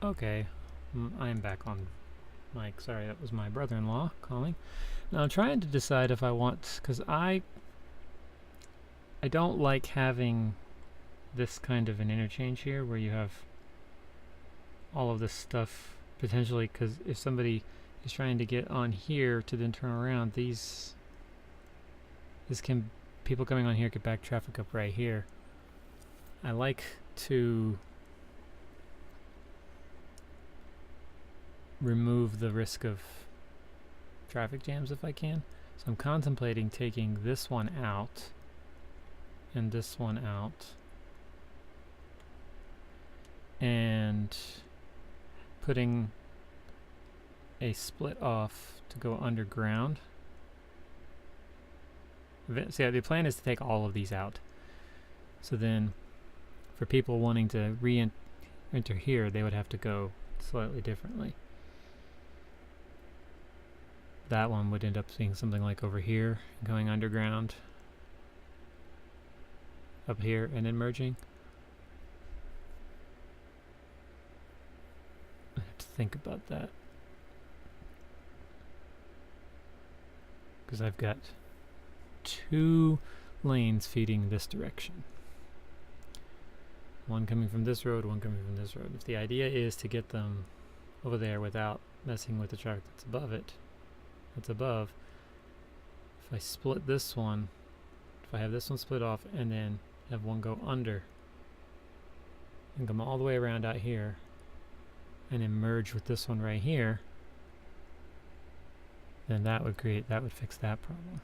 Speaker 1: Okay, I'm back on mic. Sorry, that was my brother-in-law calling. Now I'm trying to decide if I want, because I don't like having this kind of an interchange here where you have all of this stuff potentially, because if somebody is trying to get on here to then turn around, people coming on here could back traffic up right here. I like to remove the risk of traffic jams if I can. So I'm contemplating taking this one out and this one out and putting a split off to go underground. So yeah, the plan is to take all of these out. So then for people wanting to re-enter here, they would have to go slightly differently. That one would end up being something like over here, going underground, up here, and then merging. I have to think about that, because I've got 2 lanes feeding this direction. One coming from this road, one coming from this road. If the idea is to get them over there without messing with the traffic that's above it, if I split this one, if I have this one split off and then have one go under and come all the way around out here and then merge with this one right here, then that would fix that problem.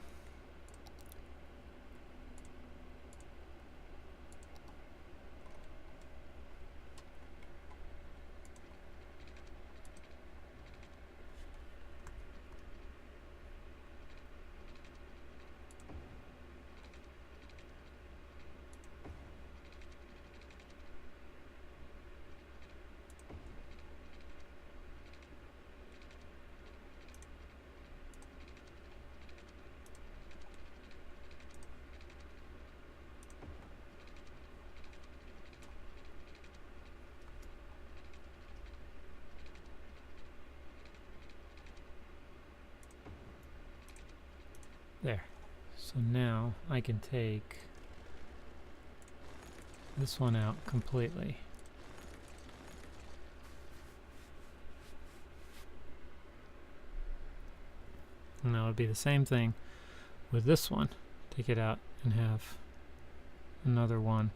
Speaker 1: There. So now I can take this one out completely. And now it would be the same thing with this one. Take it out and have another one.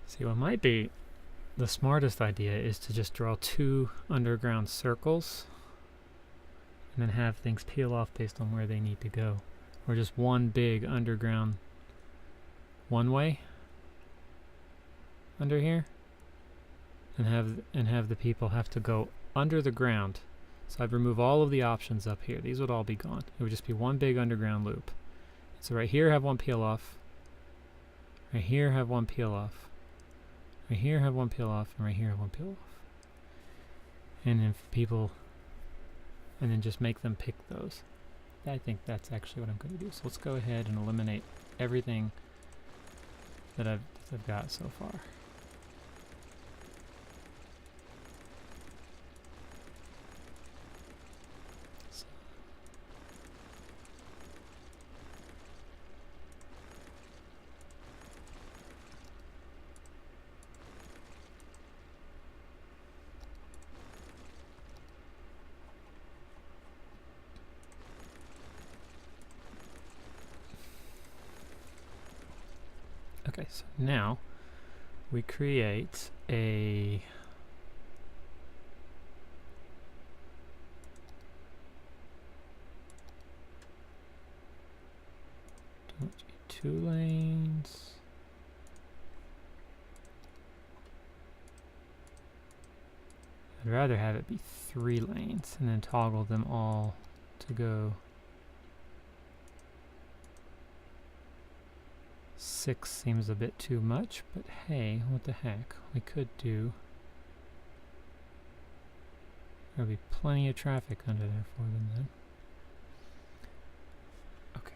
Speaker 1: See, what might be the smartest idea is to just draw 2 underground circles and then have things peel off based on where they need to go. Or just one big underground one-way under here and have the people have to go under the ground. So I'd remove all of the options up here. These would all be gone. It would just be one big underground loop. So right here have one peel off. Right here have one peel off. Right here have one peel off, and right here have one peel off. And then and then just make them pick those. I think that's actually what I'm going to do. So let's go ahead and eliminate everything that I've got so far. Okay, so now we create a two lanes. I'd rather have it be 3 lanes and then toggle them all to go 6 seems a bit too much, but hey, what the heck? We could do... There'll be plenty of traffic under there for them then. Okay.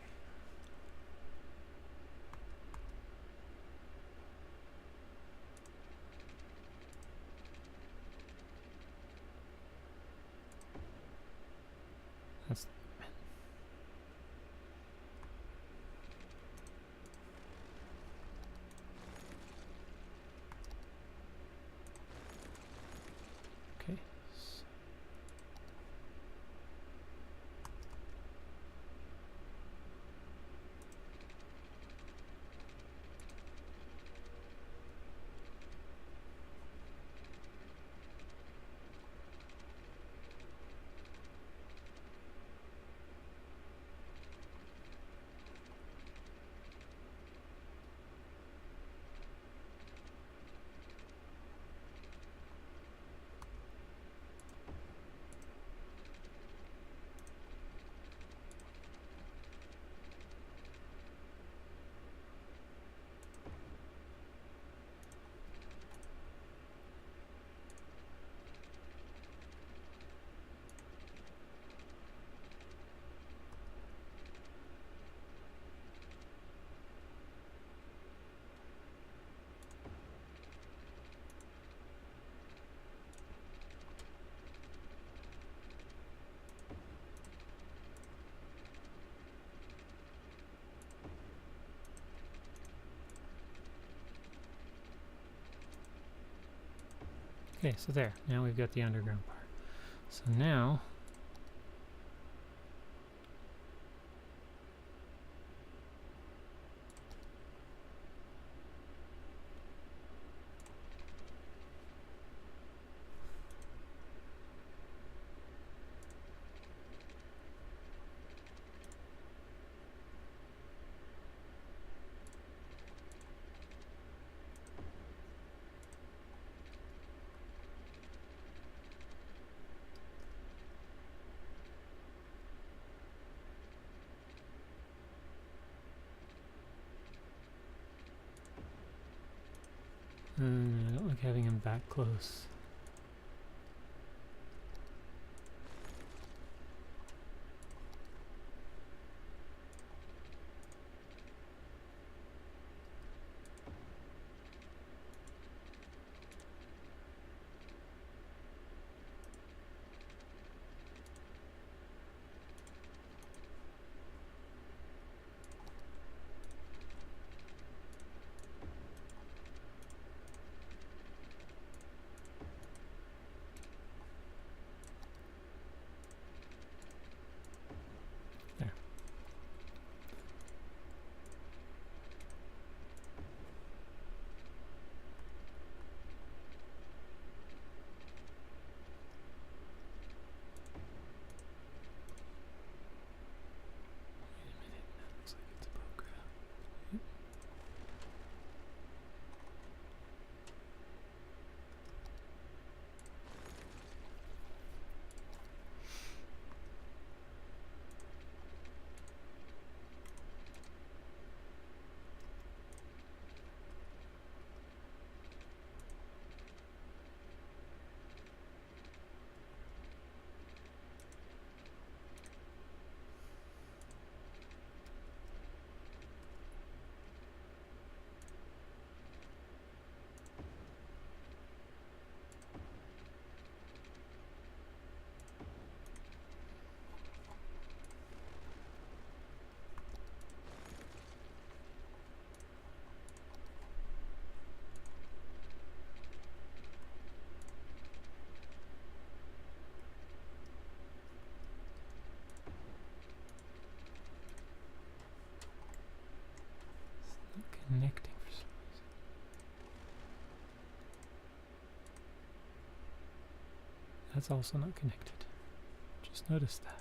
Speaker 1: That's... Okay. Okay, so there. Now we've got the underground part. So now... I don't like having him that close. Connecting for some reason. That's also not connected. Just noticed that.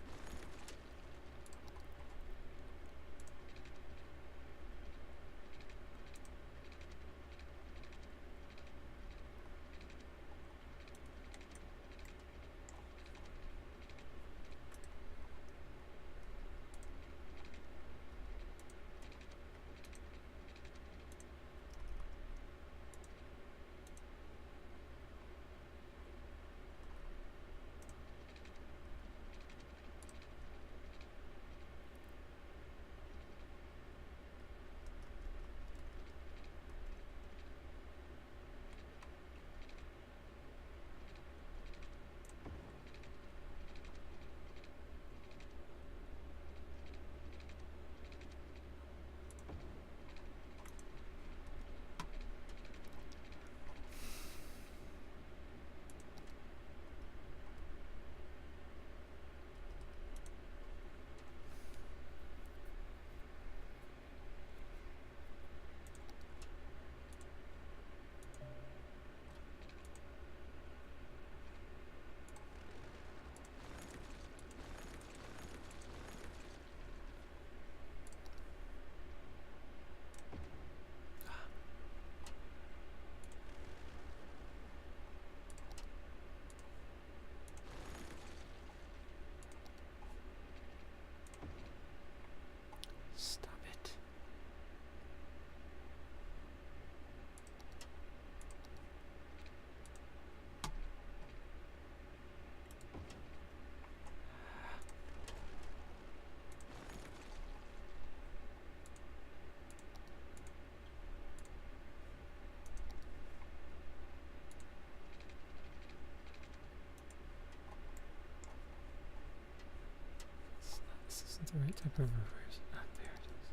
Speaker 1: the right type of reverse. Ah, there it is.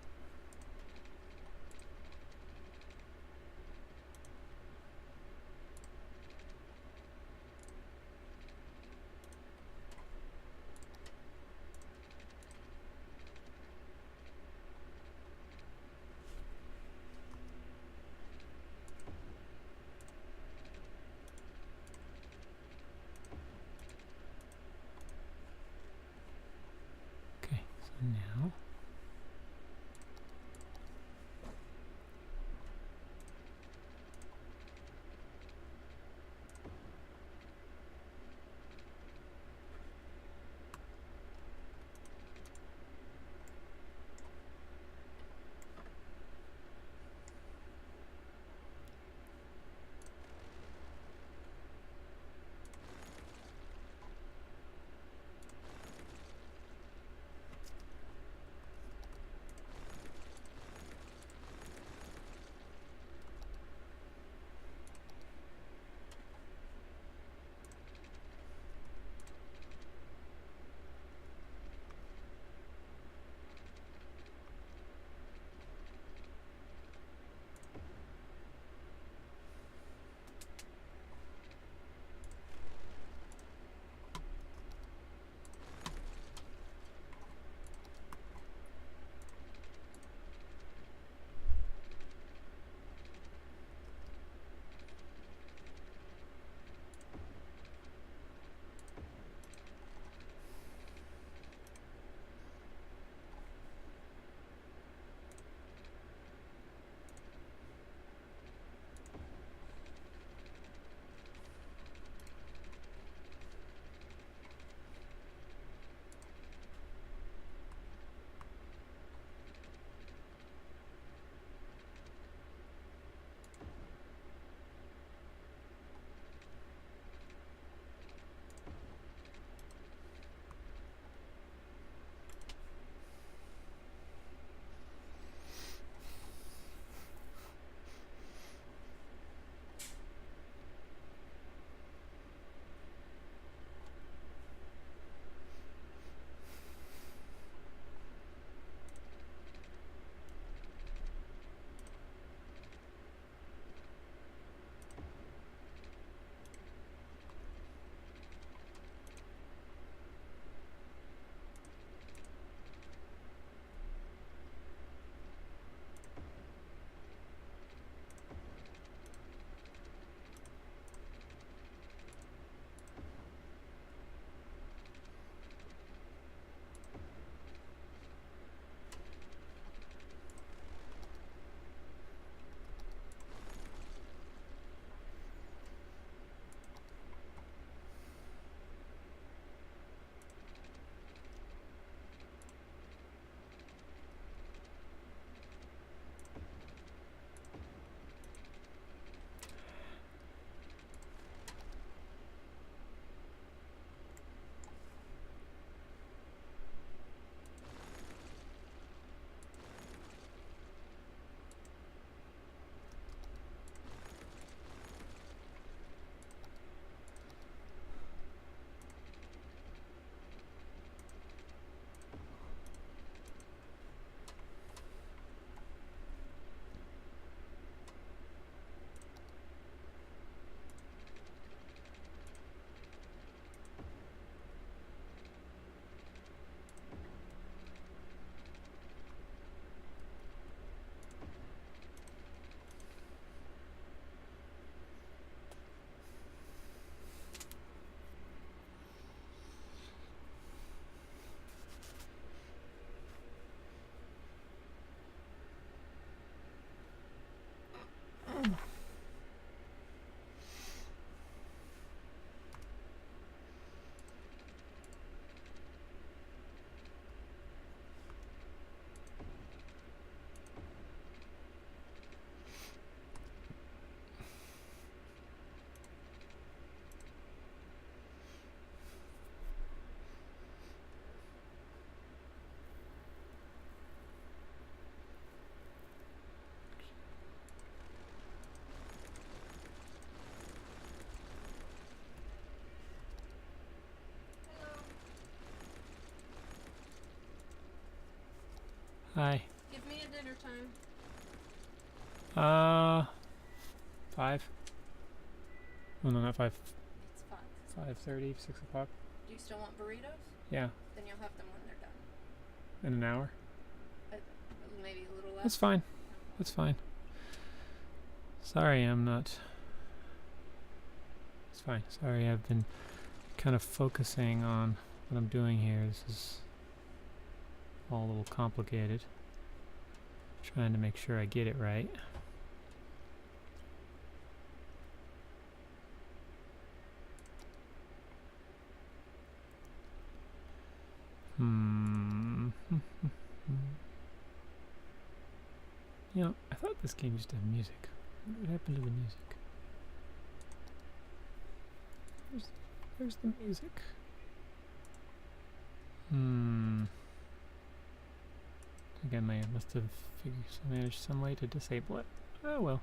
Speaker 1: Okay, so now Hi.
Speaker 2: Give me a dinner time.
Speaker 1: 5. Oh, no, not 5.
Speaker 2: It's 5.
Speaker 1: 5:30, 6 o'clock.
Speaker 2: Do you still want burritos?
Speaker 1: Yeah,
Speaker 2: Then you'll have them when they're done.
Speaker 1: in an hour.
Speaker 2: Maybe a little less.
Speaker 1: That's fine. That's fine. Sorry, I'm not. It's fine. Sorry, I've been kind of focusing on what I'm doing here. This is all a little complicated. Trying to make sure I get it right. You know, I thought this game used to have music. What happened to the music? Where's the music? Again, I must have managed some way to disable it. Oh well.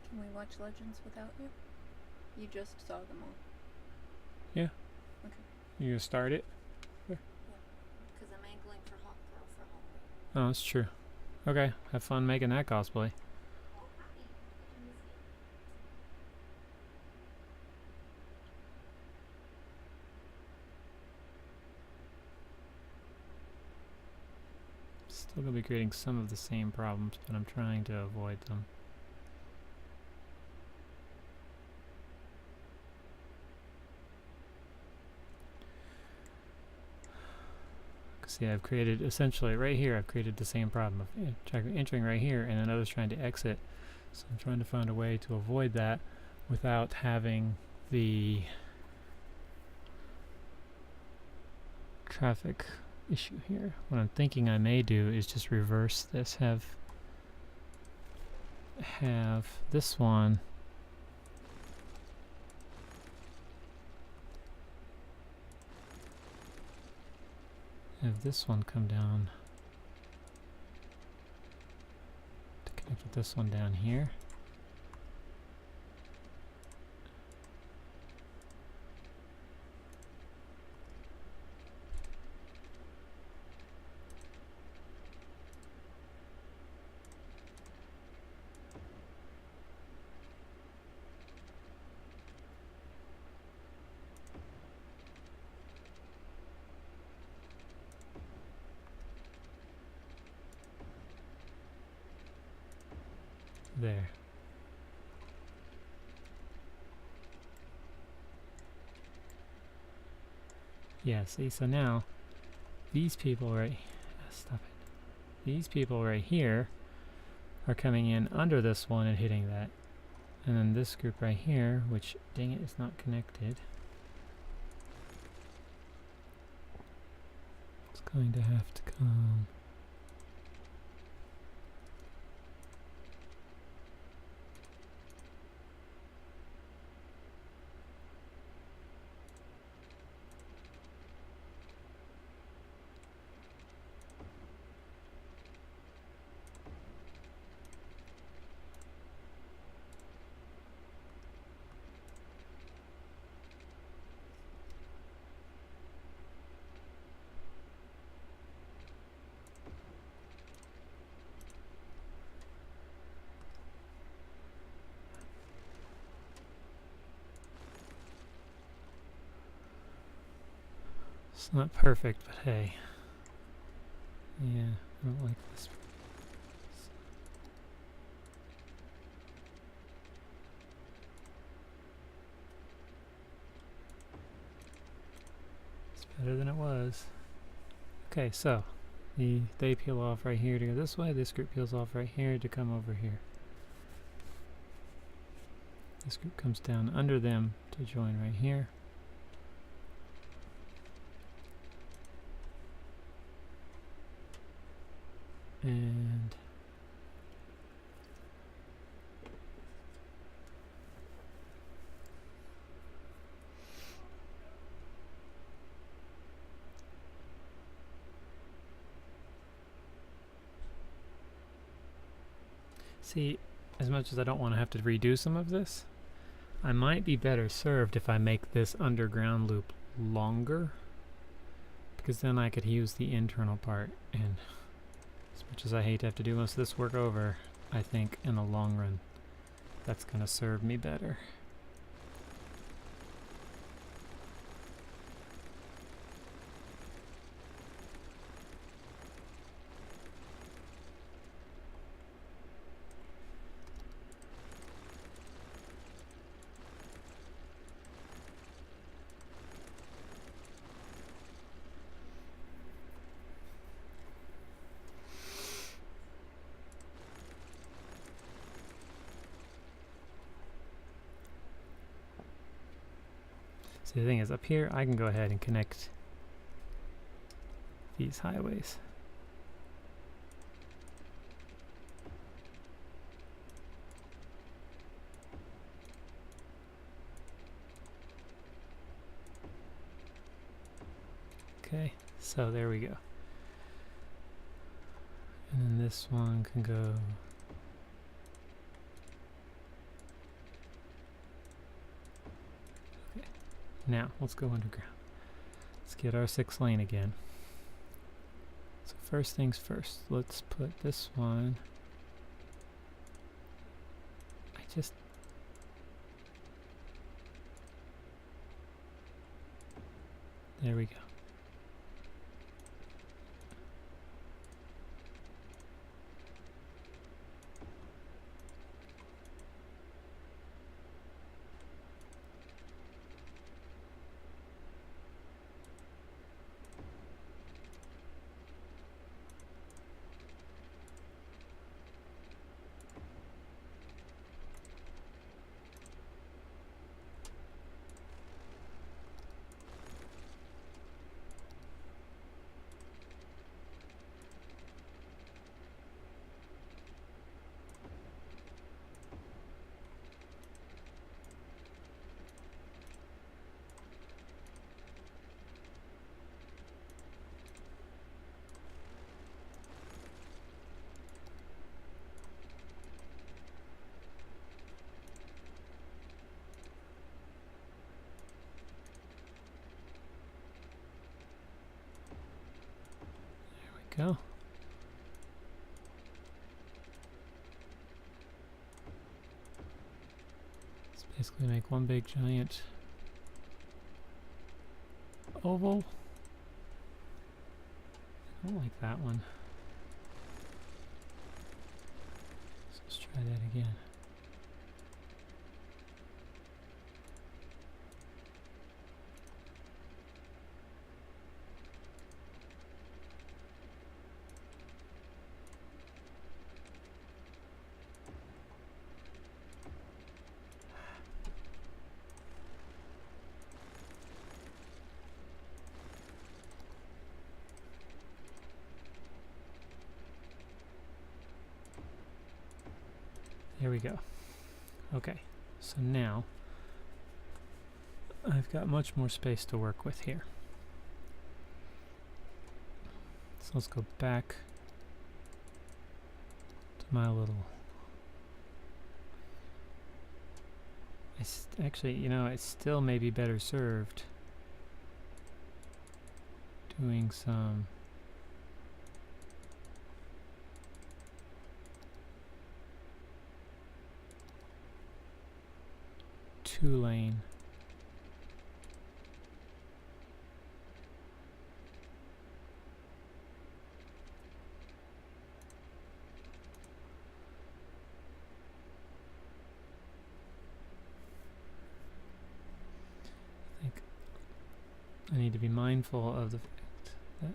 Speaker 2: Can we watch Legends without you? You just saw them all.
Speaker 1: Yeah.
Speaker 2: Okay.
Speaker 1: You gonna start it?
Speaker 2: Because I'm angling for Hawk Girl for Halloween.
Speaker 1: Oh, that's true. Okay, have fun making that cosplay. Still gonna be creating some of the same problems, but I'm trying to avoid them. See, I've created essentially right here, I've created the same problem of entering right here and then others trying to exit. So I'm trying to find a way to avoid that without having the traffic issue here. What I'm thinking I may do is just reverse this, have this one come down to connect with this one down here. There. Yeah, see, so now these people right, stop it. These people right here are coming in under this one and hitting that. And then this group right here, which, dang it, is not connected. It's going to have to come. It's not perfect, but hey. Yeah, I don't like this. It's better than it was. Okay, so they peel off right here to go this way. This group peels off right here to come over here. This group comes down under them to join right here. And see, as much as I don't want to have to redo some of this, I might be better served if I make this underground loop longer, because then I could use the internal part, and as much as I hate to have to do most of this work over, I think in the long run that's going to serve me better. So the thing is, up here I can go ahead and connect these highways. Okay, so there we go. And then this one can go. Okay, now let's go underground. Let's get our 6 lane again. So first things first, let's put this one. There we go. Go. Let's basically make one big giant oval. I don't like that one. So let's try that again. There we go. Okay, so now I've got much more space to work with here. So let's go back to my little... Actually, you know, it's still maybe better served doing some... two-lane. I think I need to be mindful of the fact that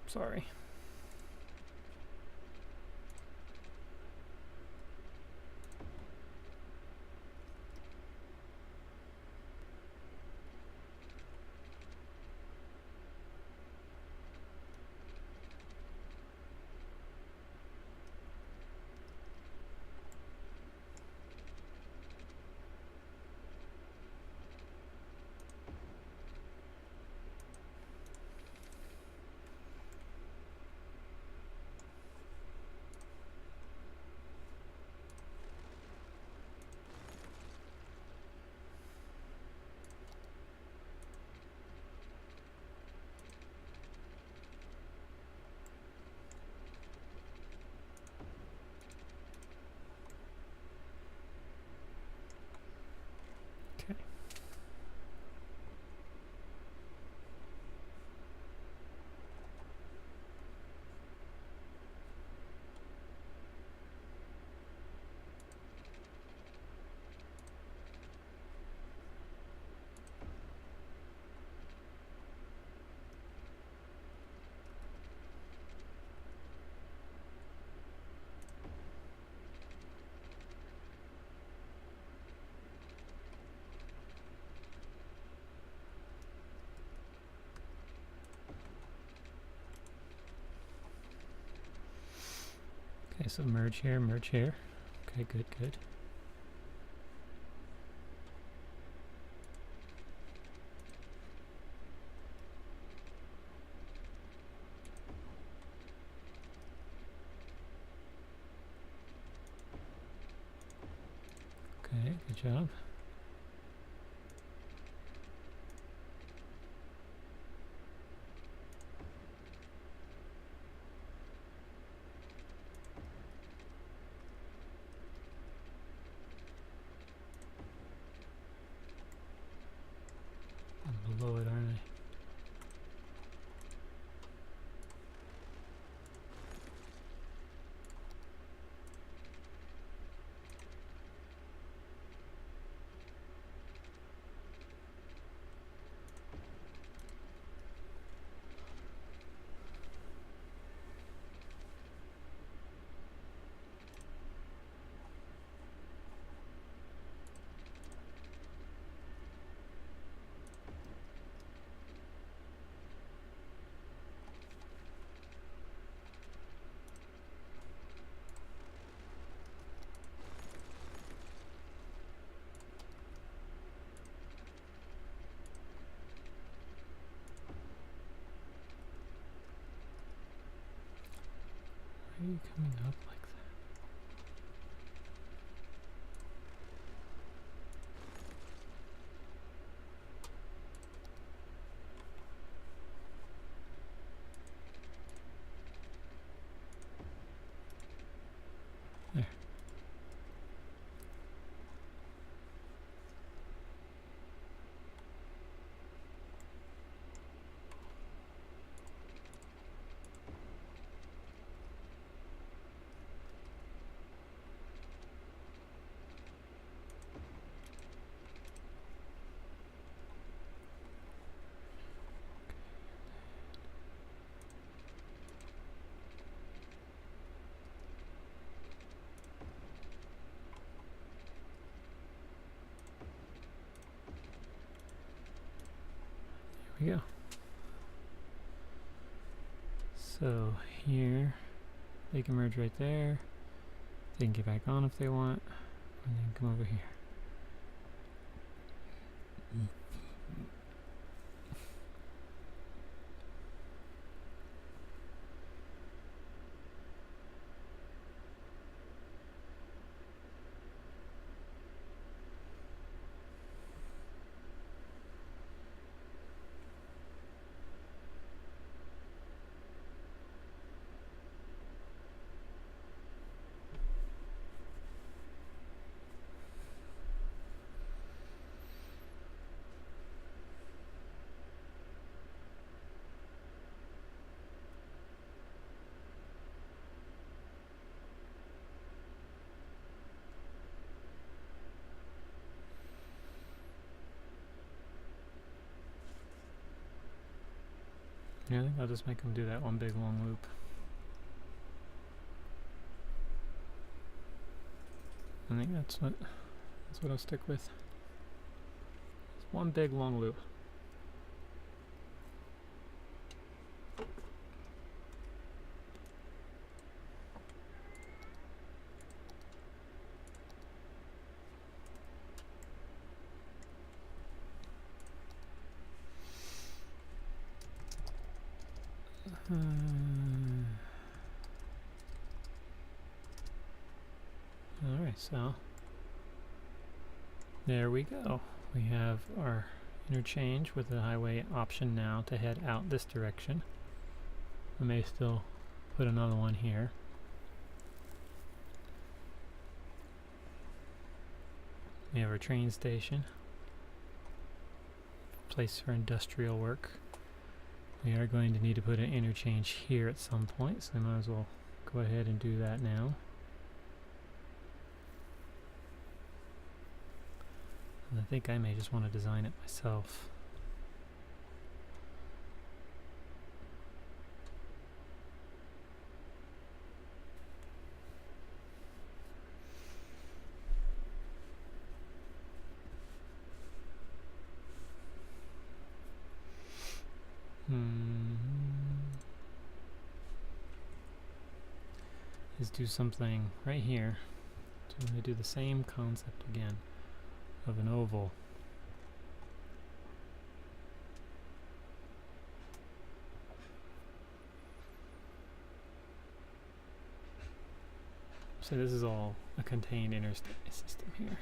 Speaker 1: Sorry. Okay. Okay, so merge here, merge here. Okay, good, good. Okay, good job. I'm below it, aren't I? Why are you coming up like that? There. Here we go. So here, they can merge right there. They can get back on if they want, and then come over here. Yeah, I think I'll just make them do that one big long loop. I think that's what I'll stick with. Just one big long loop. Alright, so there we go. We have our interchange with the highway option now to head out this direction. I may still put another one here. We have our train station, place for industrial work. We are going to need to put an interchange here at some point, so I might as well go ahead and do that now. And I think I may just want to design it myself. Is do something right here. So I'm going to do the same concept again of an oval. So this is all a contained interstate system here.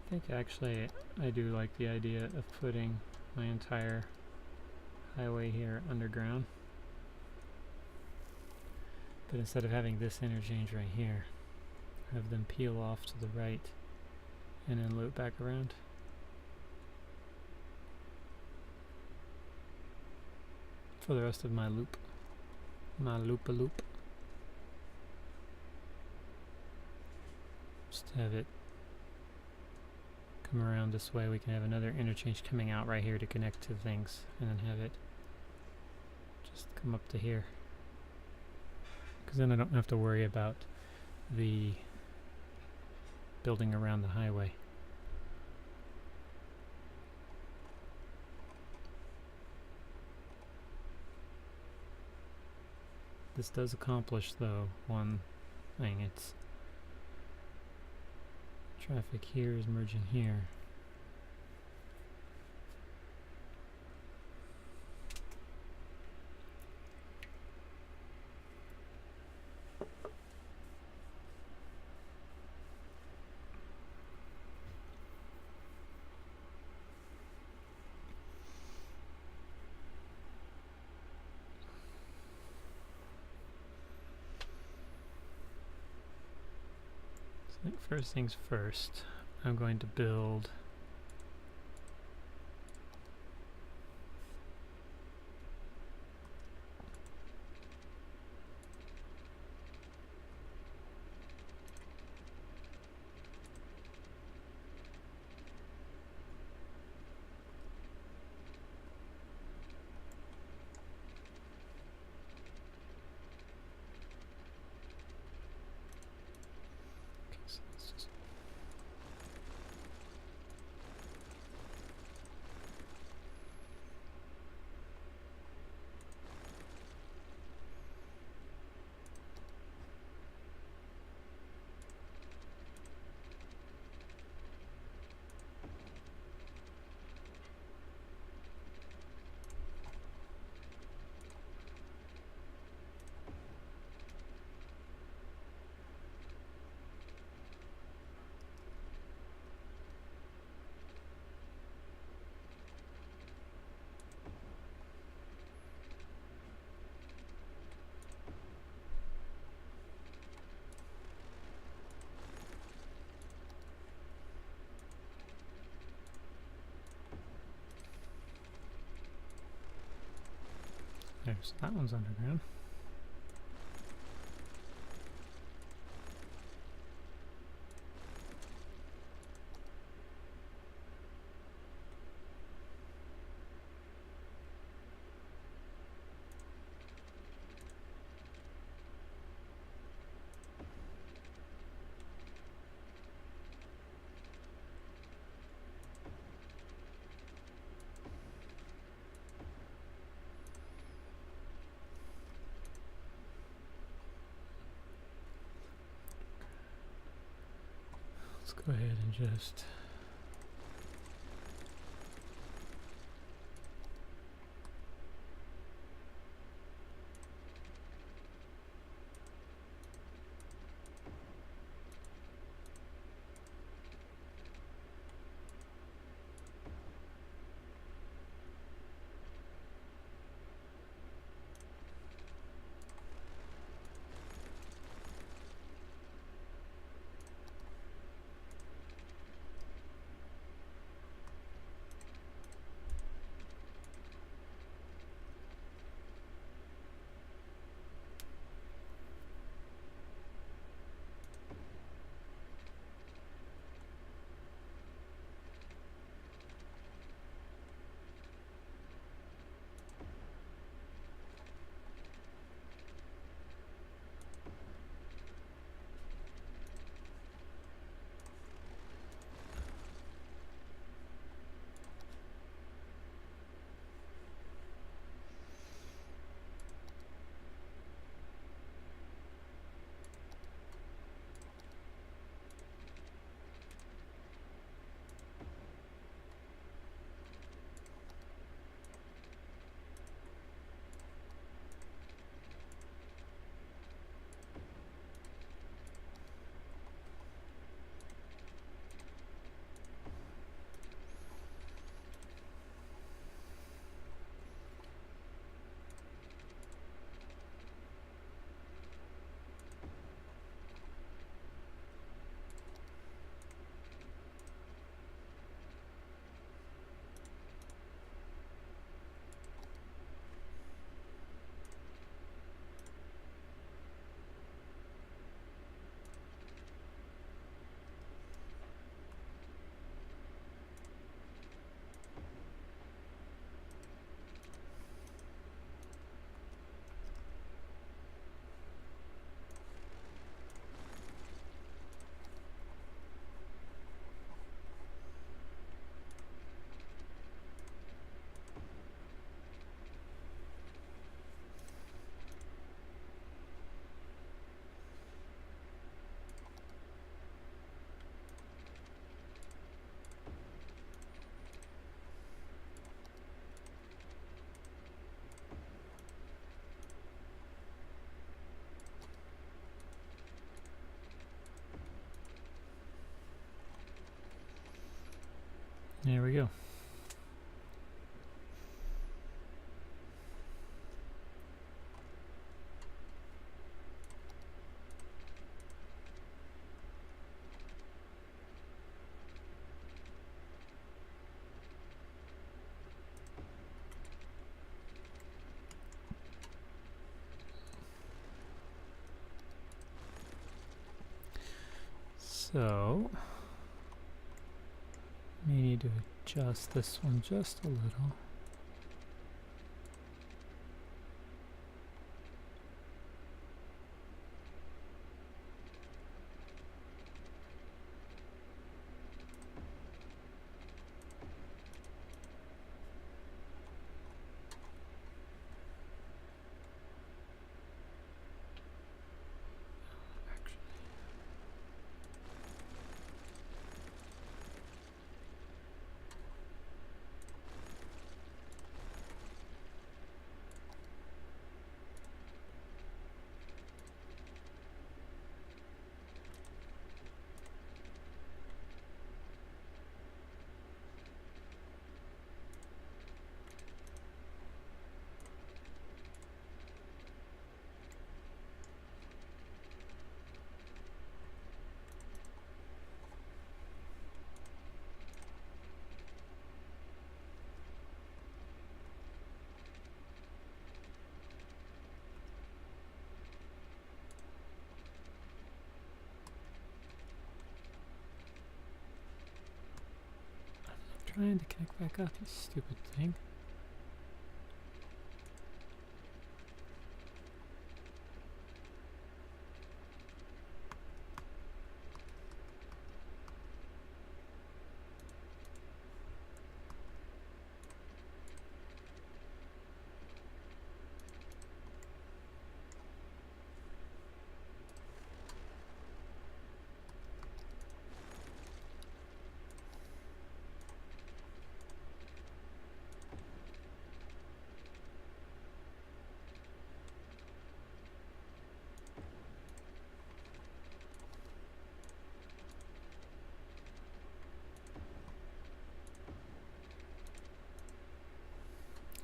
Speaker 1: I think actually I do like the idea of putting my entire highway here underground. But instead of having this interchange right here, have them peel off to the right and then loop back around. For the rest of my loop. My loop-a-loop. Just have it come around this way. We can have another interchange coming out right here to connect to things, and then have it just come up to here. Because then I don't have to worry about the building around the highway. This does accomplish, though, one thing. It's traffic here is merging here. I think first things first, I'm going to build Okay, so that one's underground. Let's go ahead and just there we go. So, may need to adjust this one just a little. trying to connect back up, you stupid thing.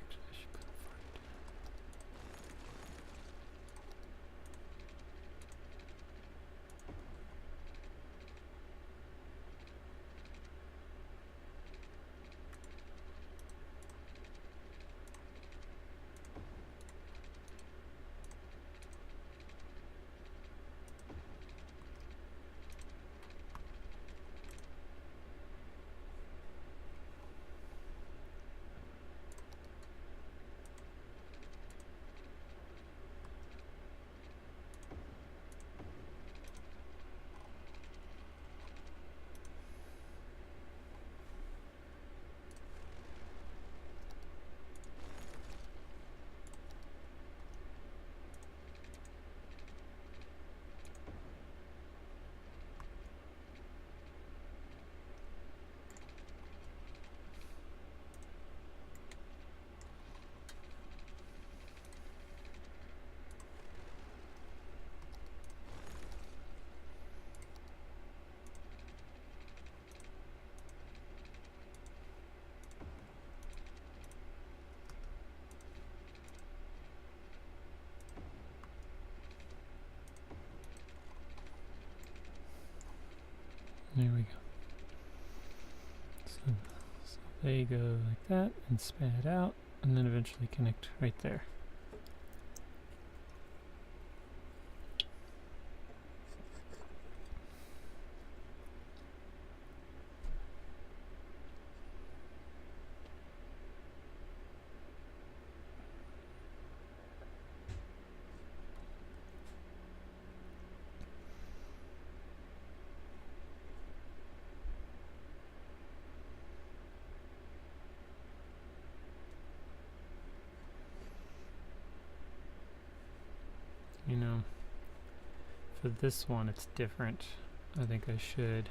Speaker 1: Actually, I should put a fart. There we go. So they go like that and span it out, and then eventually connect right there. You know, for this one it's different. I think I should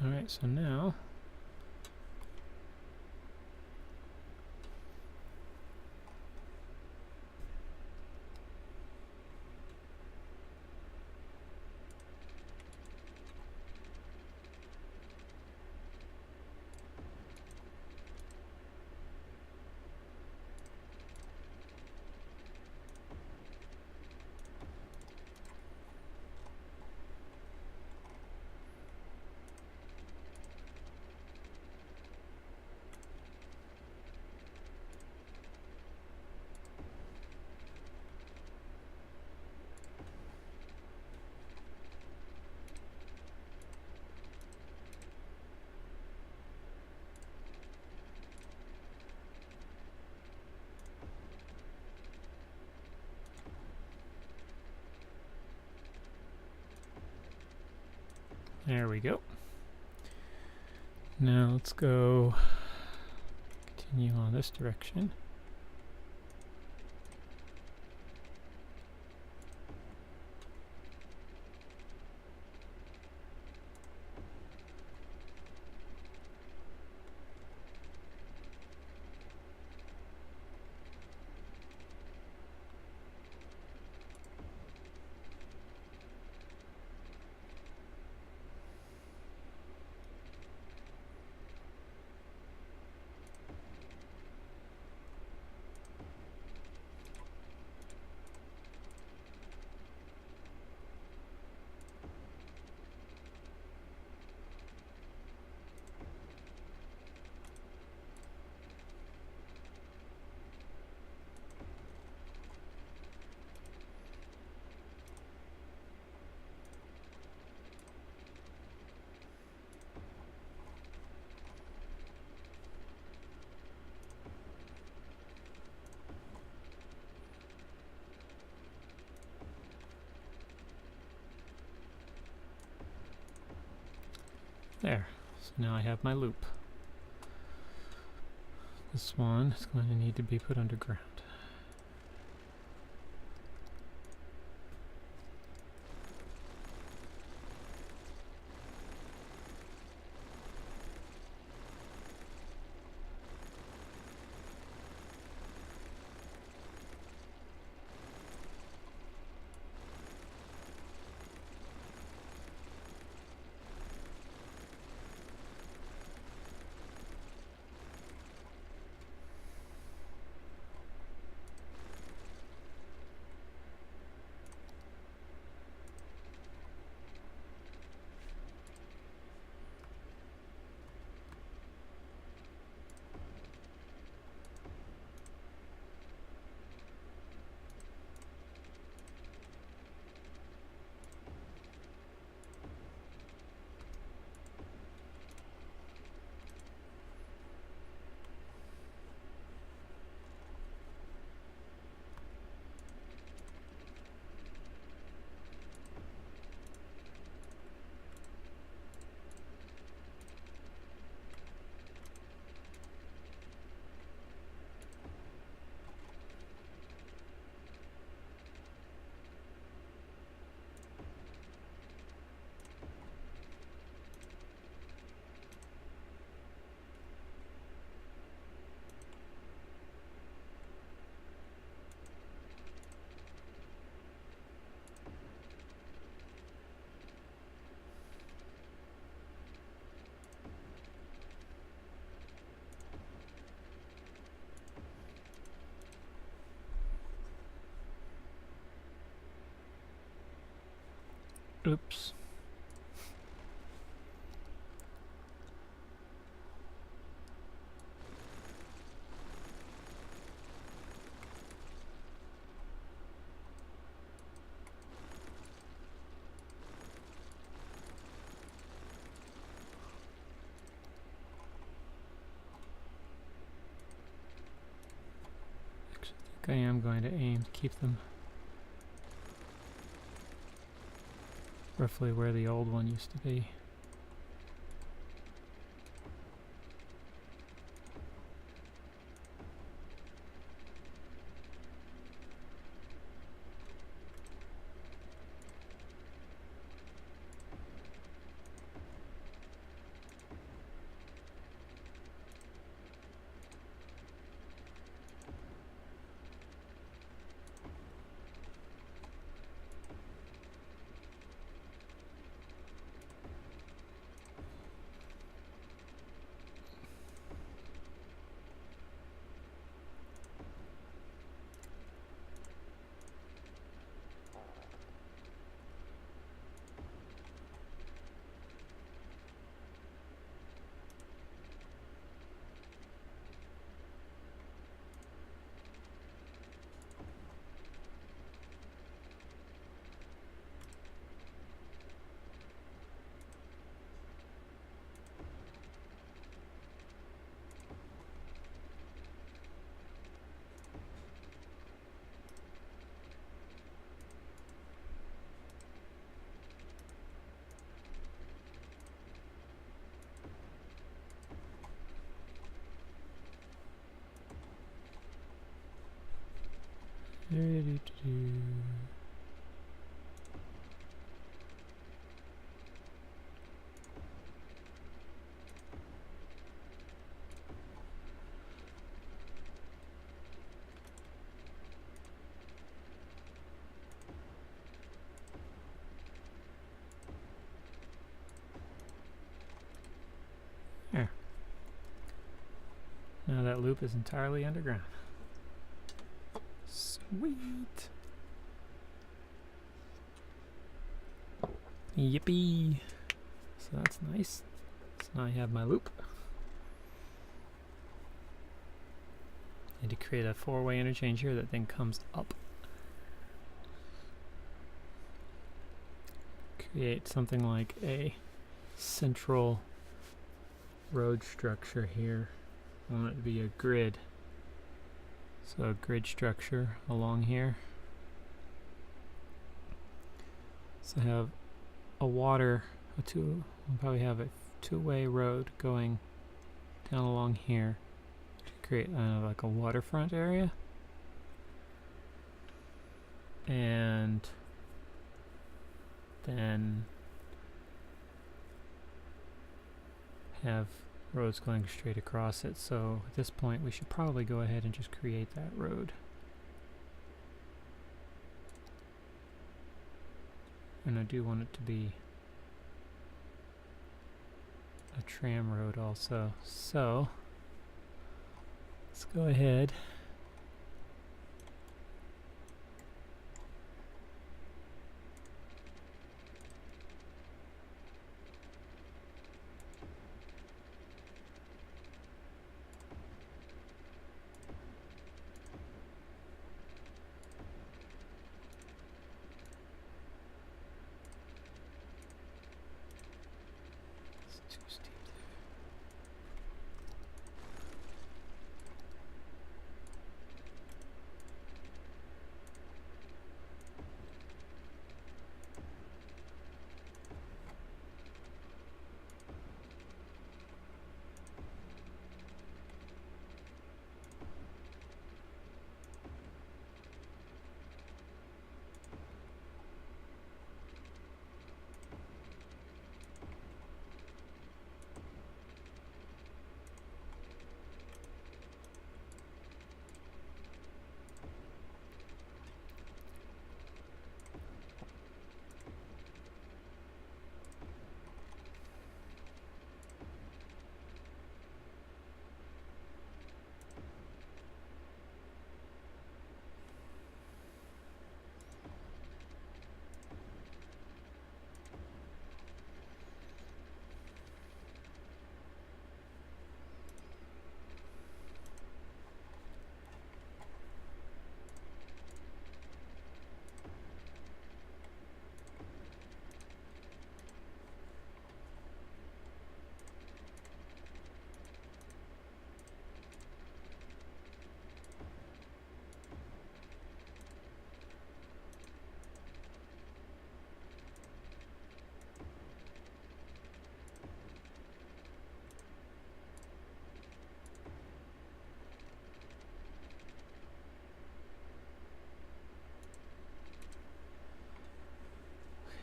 Speaker 1: Alright, so now There we go. Now let's go continue on this direction. There. So now I have my loop. This one is going to need to be put underground. Oops. Actually, I think I am going to aim to keep them roughly where the old one used to be. Do-do-do-do. There. Now that loop is entirely underground. Sweet. Yippee. So that's nice. So now I have my loop. Need to create a four-way interchange here that then comes up. Create something like a central road structure here. I want it to be a grid. So a grid structure along here. So I have a we'll probably have a two-way road going down along here to create like a waterfront area. And then have roads going straight across it. So at this point we should probably go ahead and just create that road. And I do want it to be a tram road also. So let's go ahead . It's too steep there.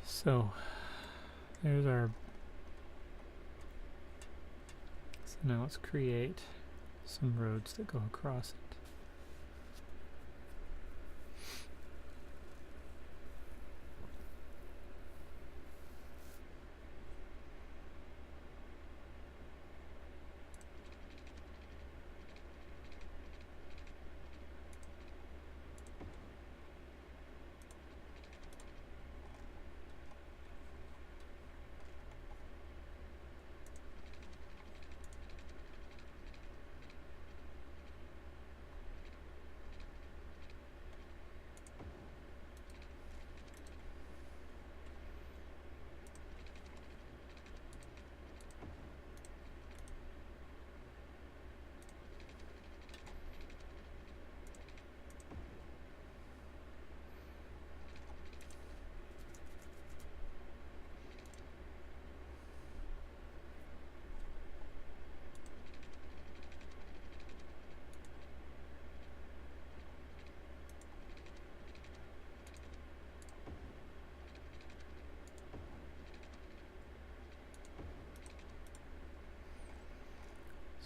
Speaker 1: So there's our. So now let's create some roads that go across it.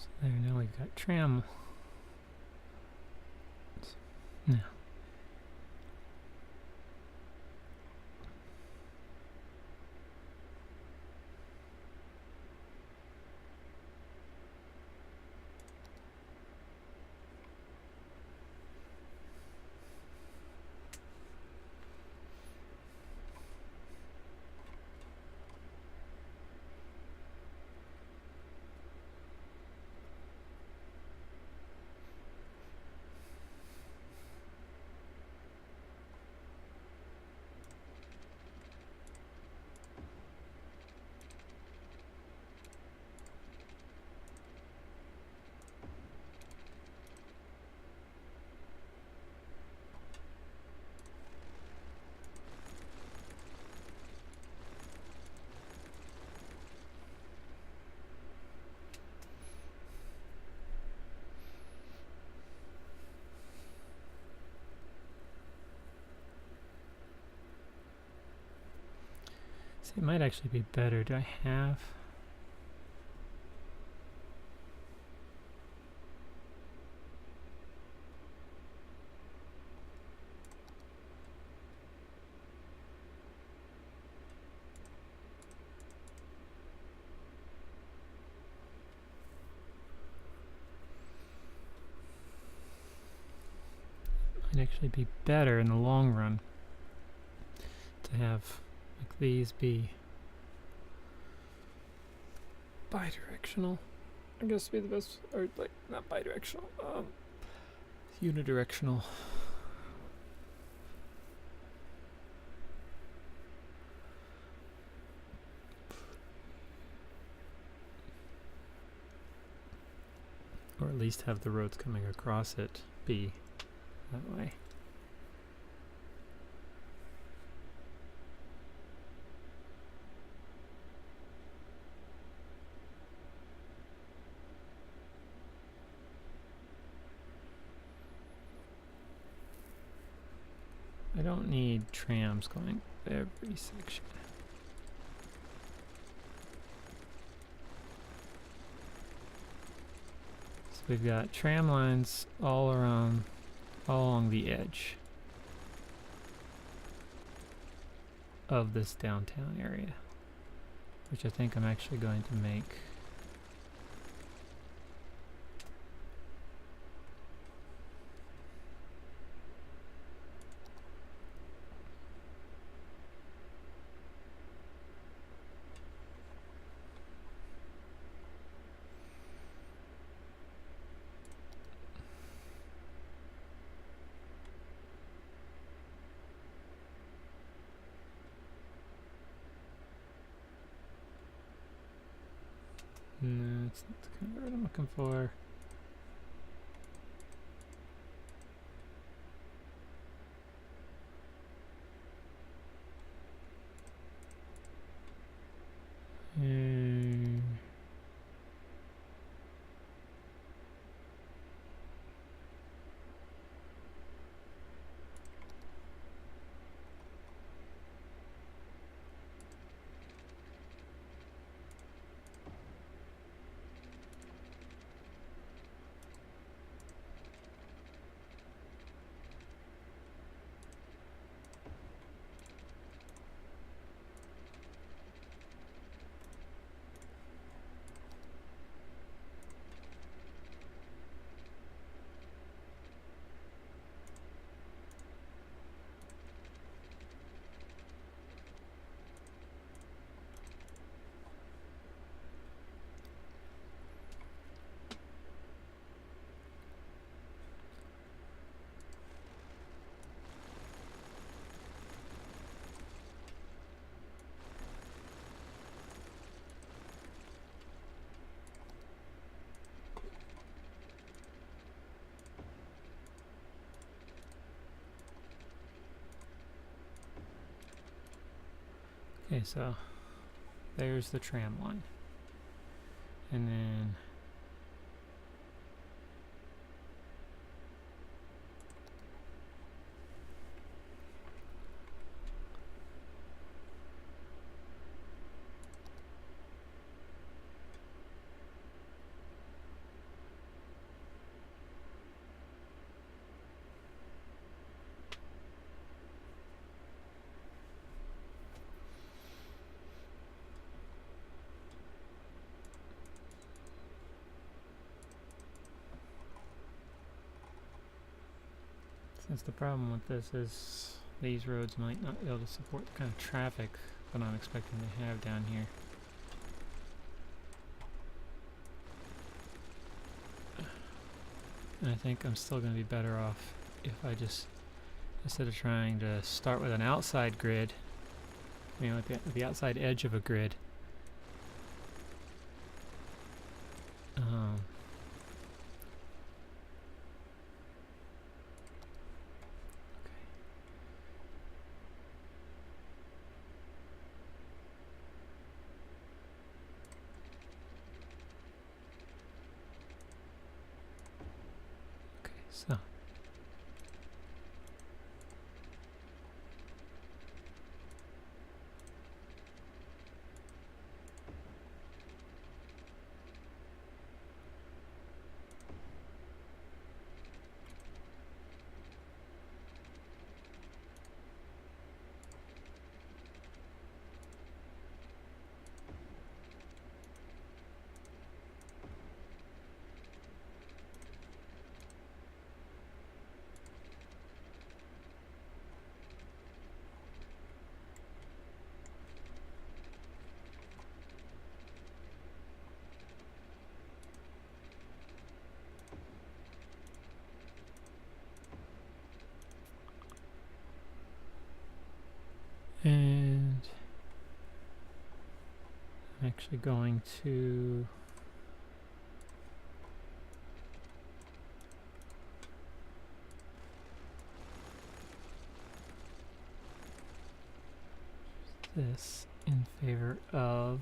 Speaker 1: So there, now we've got tram. Now. See, it might actually be better. Do I have... Might actually be better in the long run to have like these be bidirectional. I guess be the best, or like not bidirectional, unidirectional. Or at least have the roads coming across it be that way. I don't need trams going every section. So we've got tram lines all around, all along the edge of this downtown area, which I think I'm actually going to make no, it's not the kind of road I'm looking for. Okay, so there's the tram line. And then Since the problem with this is these roads might not be able to support the kind of traffic that I'm expecting to have down here. And I think I'm still going to be better off if I just, instead of trying to start with an outside grid, you know, at the outside edge of a grid, so. And I'm actually going to this in favor of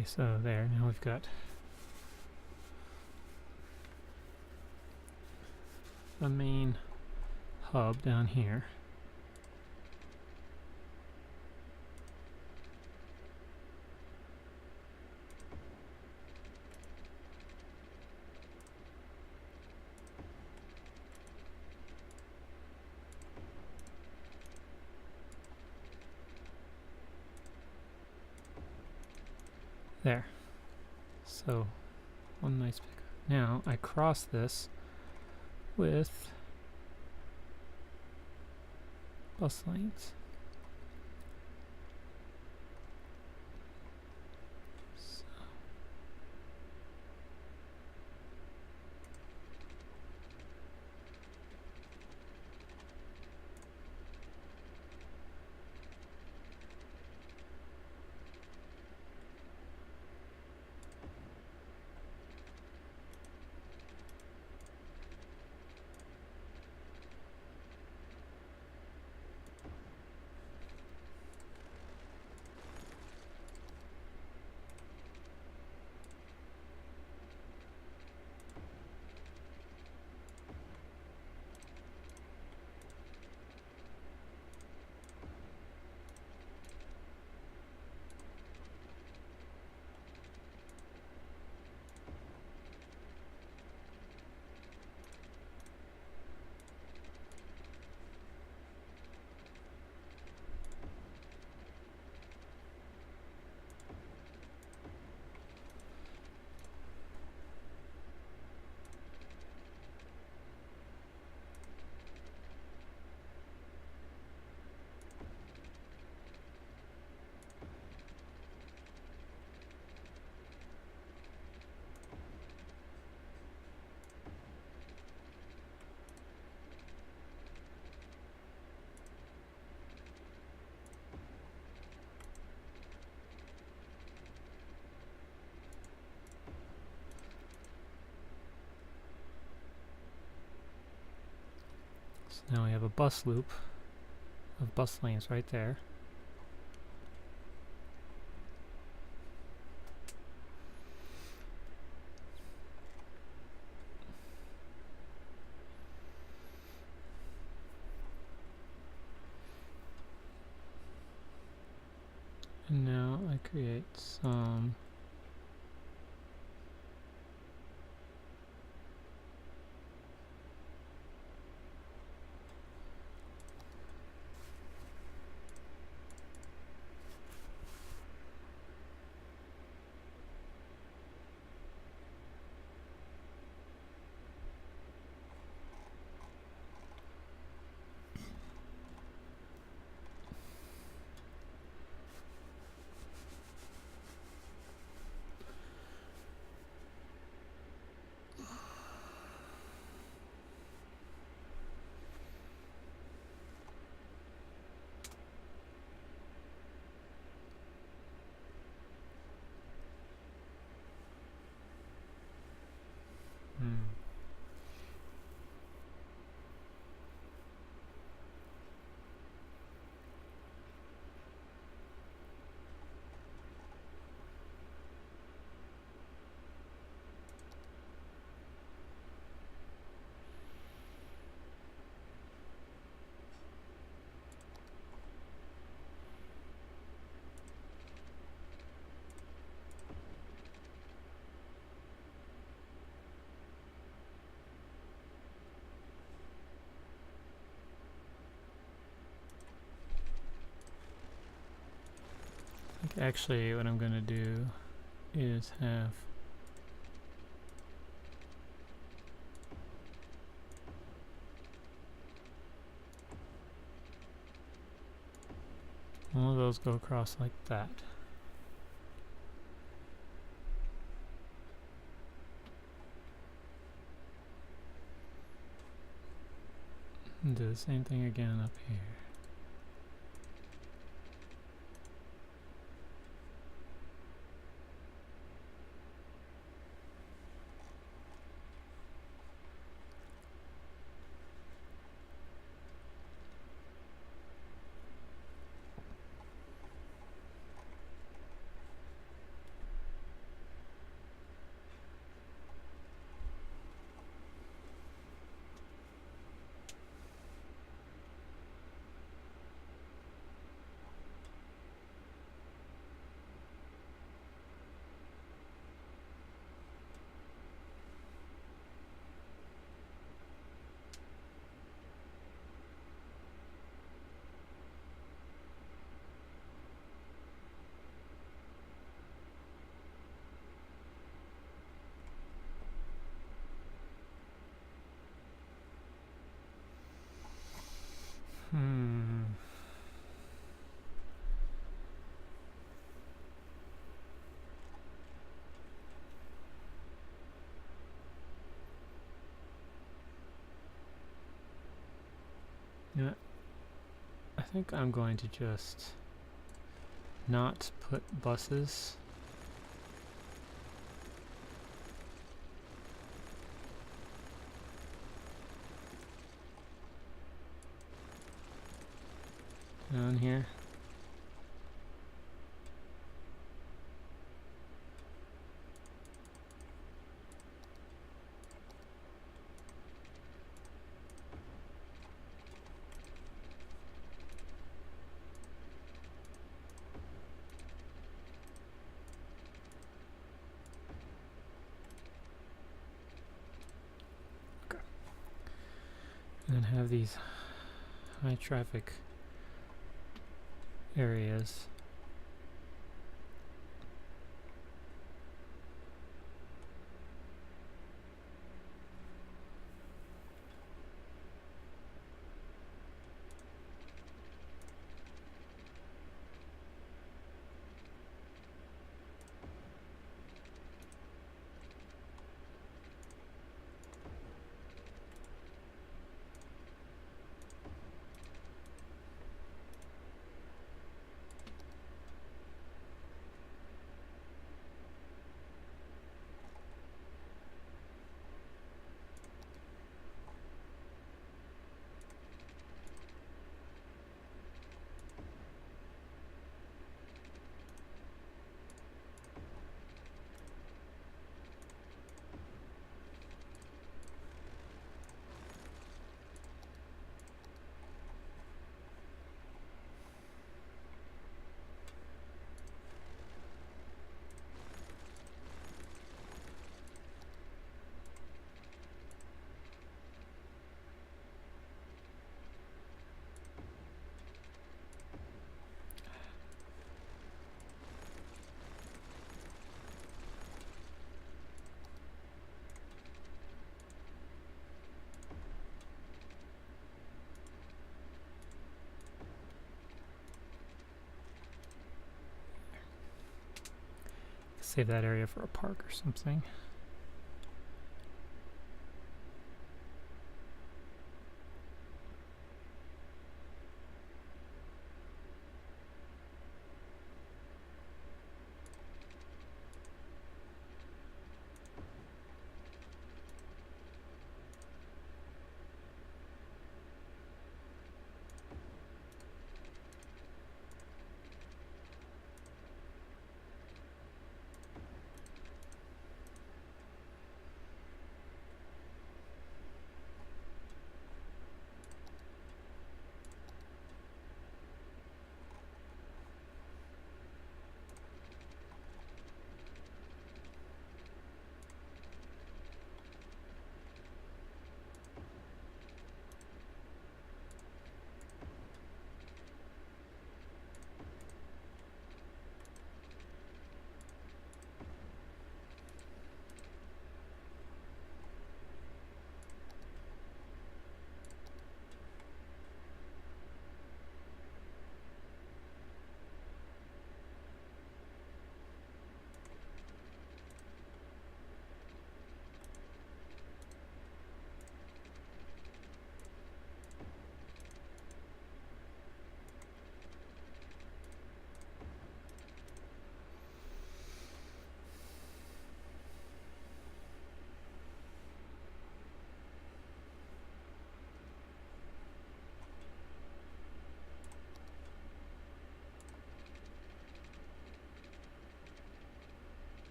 Speaker 1: Okay, so there, now we've got the main hub down here. There. So, one nice pickup. Now, I cross this with bus lanes. So, now we have a bus loop of bus lanes right there. And now I create some actually what I'm going to do is have all of those go across like that. And do the same thing again up here. Yeah, I think I'm going to just not put buses. Down here. And then have these high traffic areas. Save that area for a park or something.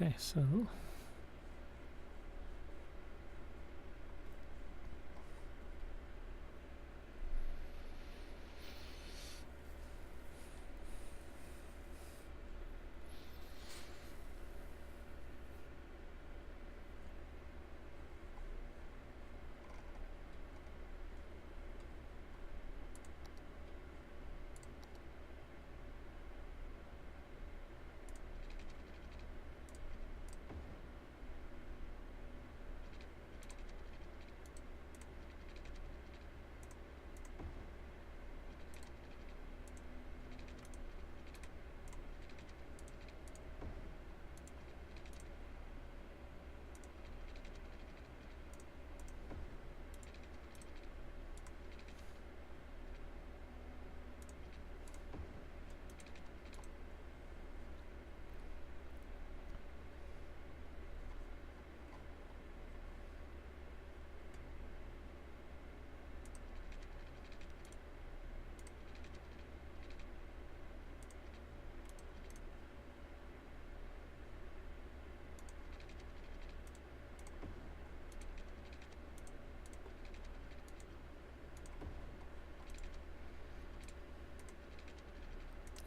Speaker 1: Okay, so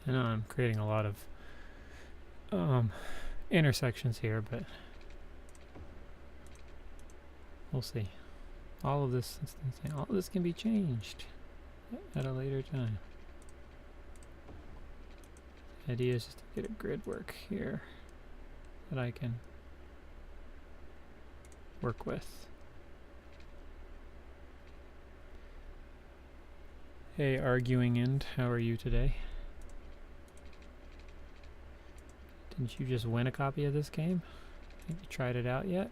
Speaker 1: I know I'm creating a lot of intersections here, but we'll see. All of this can be changed at a later time. The idea is just to get a grid work here that I can work with. Hey, arguing end, how are you today? Didn't you just win a copy of this game? Have you tried it out yet?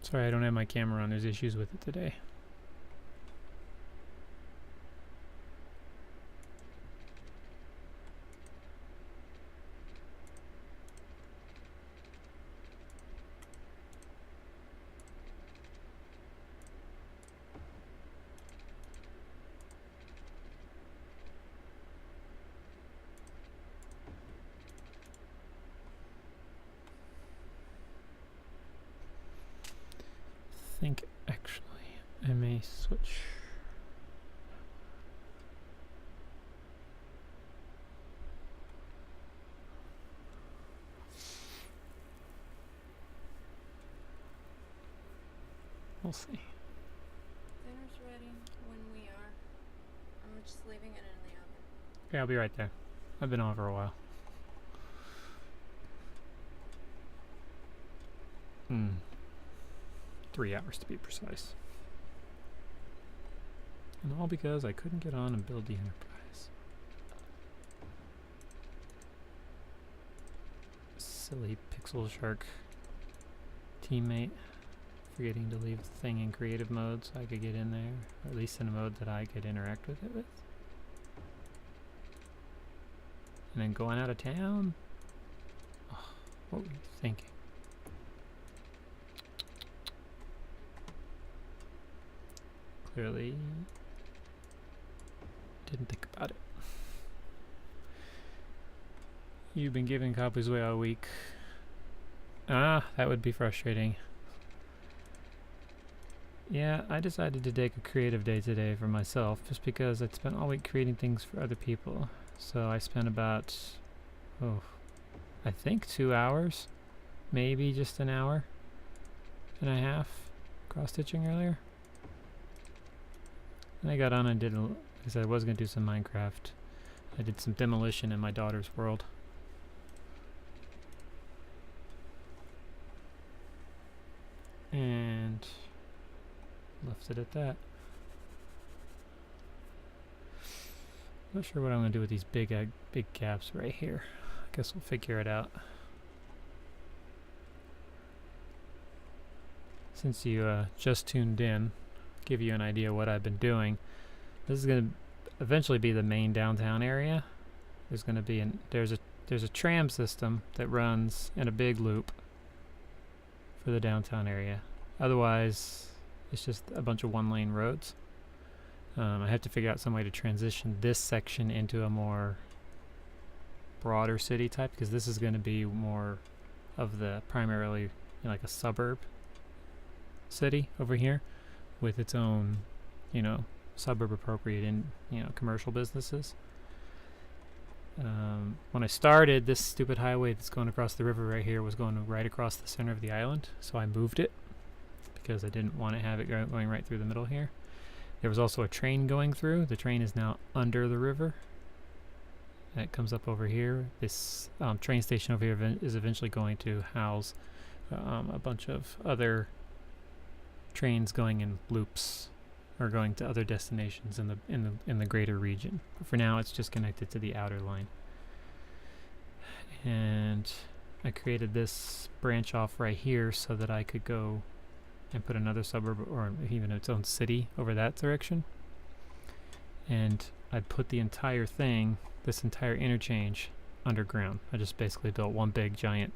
Speaker 1: Sorry, I don't have my camera on. There's issues with it today. I think actually I may switch. We'll see.
Speaker 2: Dinner's ready when we are. I'm just leaving it in the oven.
Speaker 1: Okay, I'll be right there. I've been on for a while. 3 hours to be precise. And all because I couldn't get on and build the Enterprise. Silly Pixel Shark teammate. Forgetting to leave the thing in creative mode so I could get in there. Or at least in a mode that I could interact with it with. And then going out of town? Oh, what were you thinking? Clearly didn't think about it. You've been giving copies away all week. Ah, that would be frustrating. Yeah, I decided to take a creative day today for myself just because I'd spent all week creating things for other people. So I spent about, I think 2 hours, maybe just an hour and a half cross-stitching earlier. And I got on and did, because I was going to do some Minecraft. I did some demolition in my daughter's world. And left it at that. Not sure what I'm going to do with these big gaps right here. I guess we'll figure it out. Since you just tuned in, give you an idea what I've been doing. This is going to eventually be the main downtown area. There's going to be there's a tram system that runs in a big loop for the downtown area. Otherwise, it's just a bunch of one-lane roads. I have to figure out some way to transition this section into a more broader city type, because this is going to be more of the primarily, you know, like a suburb city over here with its own, you know, suburb appropriate in, you know, commercial businesses. When I started, this stupid highway that's going across the river right here was going right across the center of the island, so I moved it because I didn't want to have it going right through the middle here. There was also a train going through. The train is now under the river. And it comes up over here. This train station over here is eventually going to house a bunch of other trains going in loops or going to other destinations in the greater region. But for now, it's just connected to the outer line. And I created this branch off right here so that I could go and put another suburb or even its own city over that direction. And I put the entire thing, this entire interchange, underground. I just basically built one big giant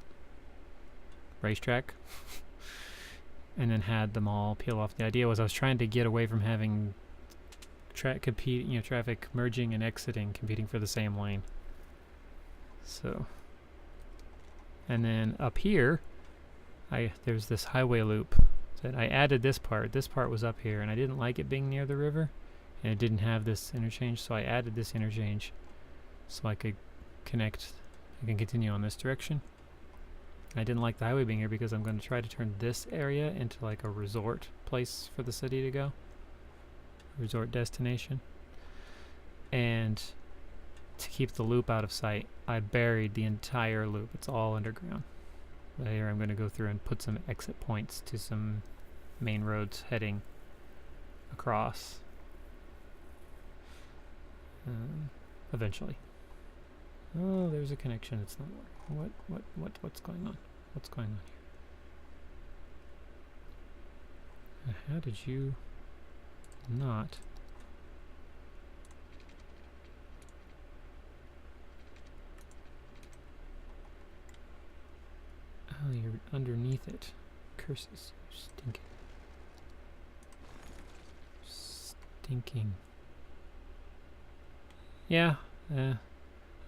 Speaker 1: racetrack and then had them all peel off. The idea was I was trying to get away from having traffic merging and exiting, competing for the same lane. So, and then up here, there's this highway loop that I added this part. This part was up here, and I didn't like it being near the river, and it didn't have this interchange, so I added this interchange so I could connect. I can continue on this direction. I didn't like the highway being here because I'm going to try to turn this area into like a resort place for the city to go. Resort destination. And to keep the loop out of sight, I buried the entire loop. It's all underground. Here I'm going to go through and put some exit points to some main roads heading across. Eventually. Oh, there's a connection. It's not working. What's going on? What's going on here? How did you not? Oh, you're underneath it. Curses. Stinking. Stinking. Yeah.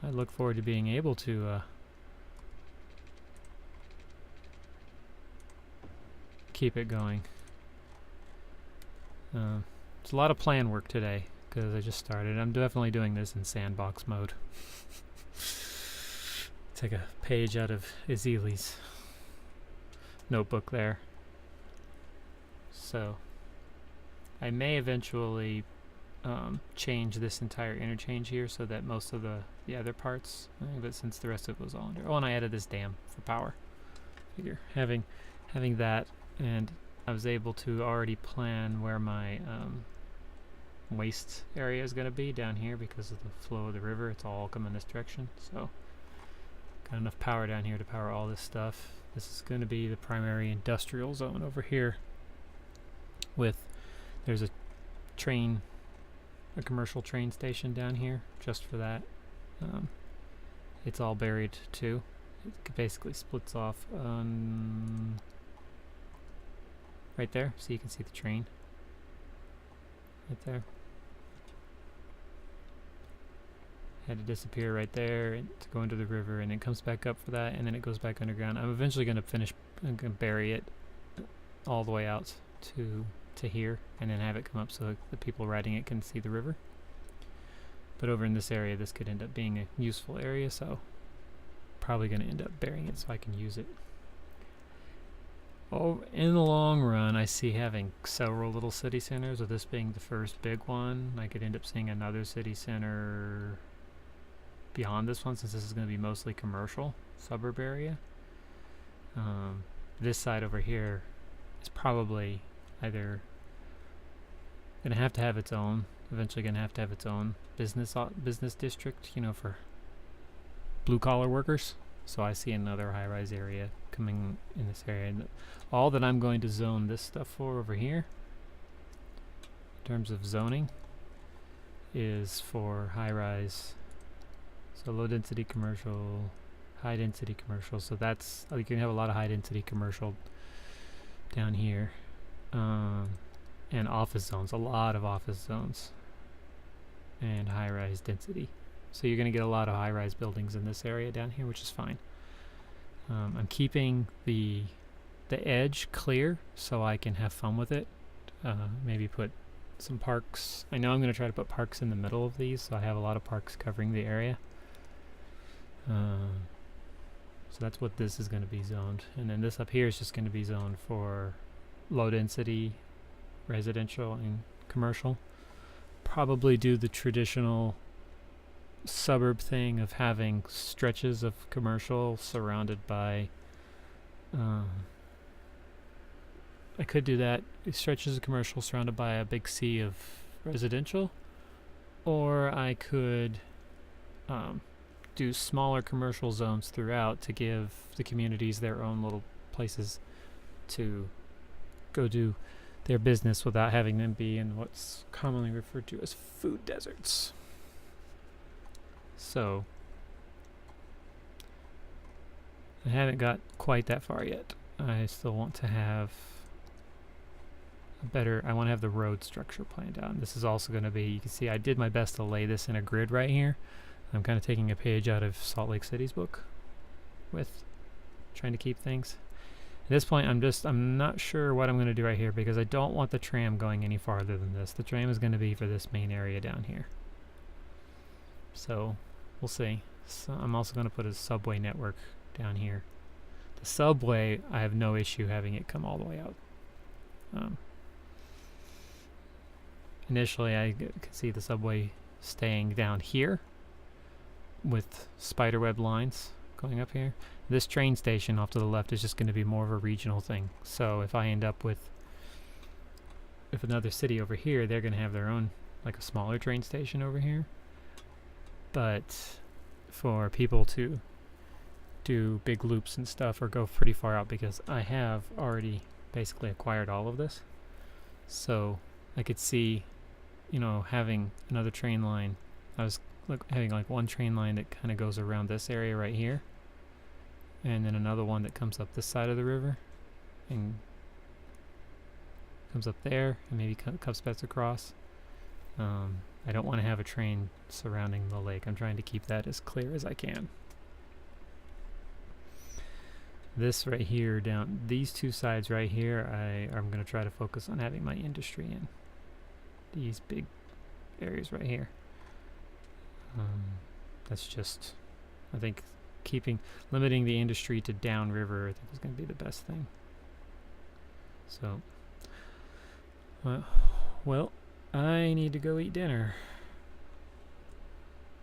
Speaker 1: I look forward to being able to keep it going. It's a lot of plan work today because I just started. I'm definitely doing this in sandbox mode. Take a page out of Ezeli's notebook there. So I may eventually change this entire interchange here so that most of the other parts, but since the rest of it was all under. Oh, and I added this dam for power. Figure having that, and I was able to already plan where my waste area is going to be down here because of the flow of the river. It's all coming this direction, so got enough power down here to power all this stuff. This is going to be the primary industrial zone over here. There's a commercial train station down here just for that. It's all buried too. It basically splits off right there, so you can see the train right there. Had to disappear right there to go into the river, and it comes back up for that, and then it goes back underground. I'm eventually going to bury it all the way out to here, and then have it come up so the people riding it can see the river. But over in this area, this could end up being a useful area, so probably going to end up burying it so I can use it. Oh, in the long run, I see having several little city centers, with this being the first big one. I could end up seeing another city center beyond this one, since this is going to be mostly commercial suburb area. This side over here is probably either going to have its own, eventually going to have its own business district, for blue collar workers. So I see another high-rise area coming in this area. And all that I'm going to zone this stuff for over here, in terms of zoning, is for high-rise. So low-density commercial, high-density commercial. So that's, you can have a lot of high-density commercial down here, and office zones, a lot of office zones, and high-rise density. So you're going to get a lot of high-rise buildings in this area down here, which is fine. I'm keeping the edge clear so I can have fun with it. Maybe put some parks. I know I'm going to try to put parks in the middle of these, so I have a lot of parks covering the area. So that's what this is going to be zoned. And then this up here is just going to be zoned for low density residential and commercial. Probably do the traditional suburb thing of having stretches of commercial surrounded by I could do that, stretches of commercial surrounded by a big sea of residential, or I could do smaller commercial zones throughout to give the communities their own little places to go do their business without having them be in what's commonly referred to as food deserts. So I haven't got quite that far yet. I still want to have I want to have the road structure planned out. And this is also going to be, you can see I did my best to lay this in a grid right here. I'm kind of taking a page out of Salt Lake City's book with trying to keep things. At this point, I'm not sure what I'm going to do right here because I don't want the tram going any farther than this. The tram is going to be for this main area down here. So we'll see. So I'm also going to put a subway network down here. The subway, I have no issue having it come all the way out. Initially, I could see the subway staying down here with spiderweb lines going up here. This train station off to the left is just going to be more of a regional thing. So if I end up with another city over here, they're going to have their own, like a smaller train station over here. But for people to do big loops and stuff or go pretty far out, because I have already basically acquired all of this. So I could see, having another train line. I was having like one train line that kind of goes around this area right here, and then another one that comes up this side of the river and comes up there and maybe comes back across. I don't want to have a train surrounding the lake. I'm trying to keep that as clear as I can. This right here, down these two sides right here, I'm going to try to focus on having my industry in these big areas right here. That's just, I think, limiting the industry to downriver, I think is going to be the best thing. So, well, I need to go eat dinner.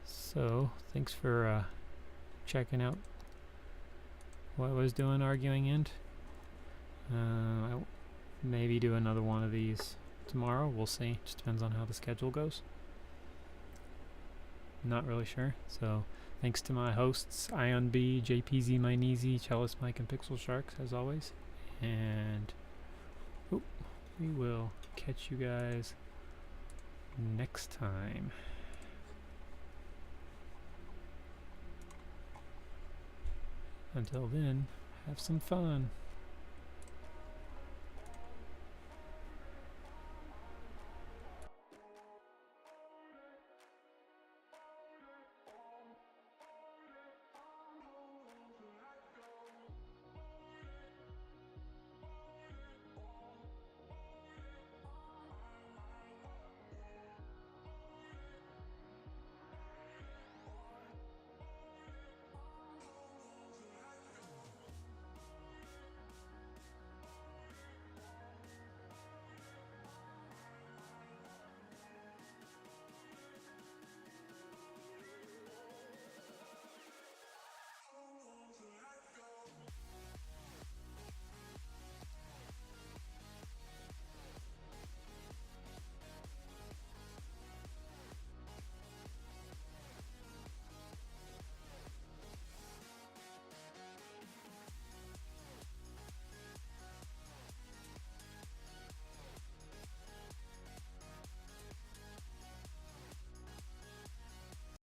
Speaker 1: So, thanks for checking out what I was doing, arguing end. I'll maybe do another one of these tomorrow. We'll see. Just depends on how the schedule goes. Not really sure. So thanks to my hosts, Ion B, JPZ Mineezy, Cellist Mike, and Pixel Sharks, as always. And we will catch you guys next time. Until then, have some fun.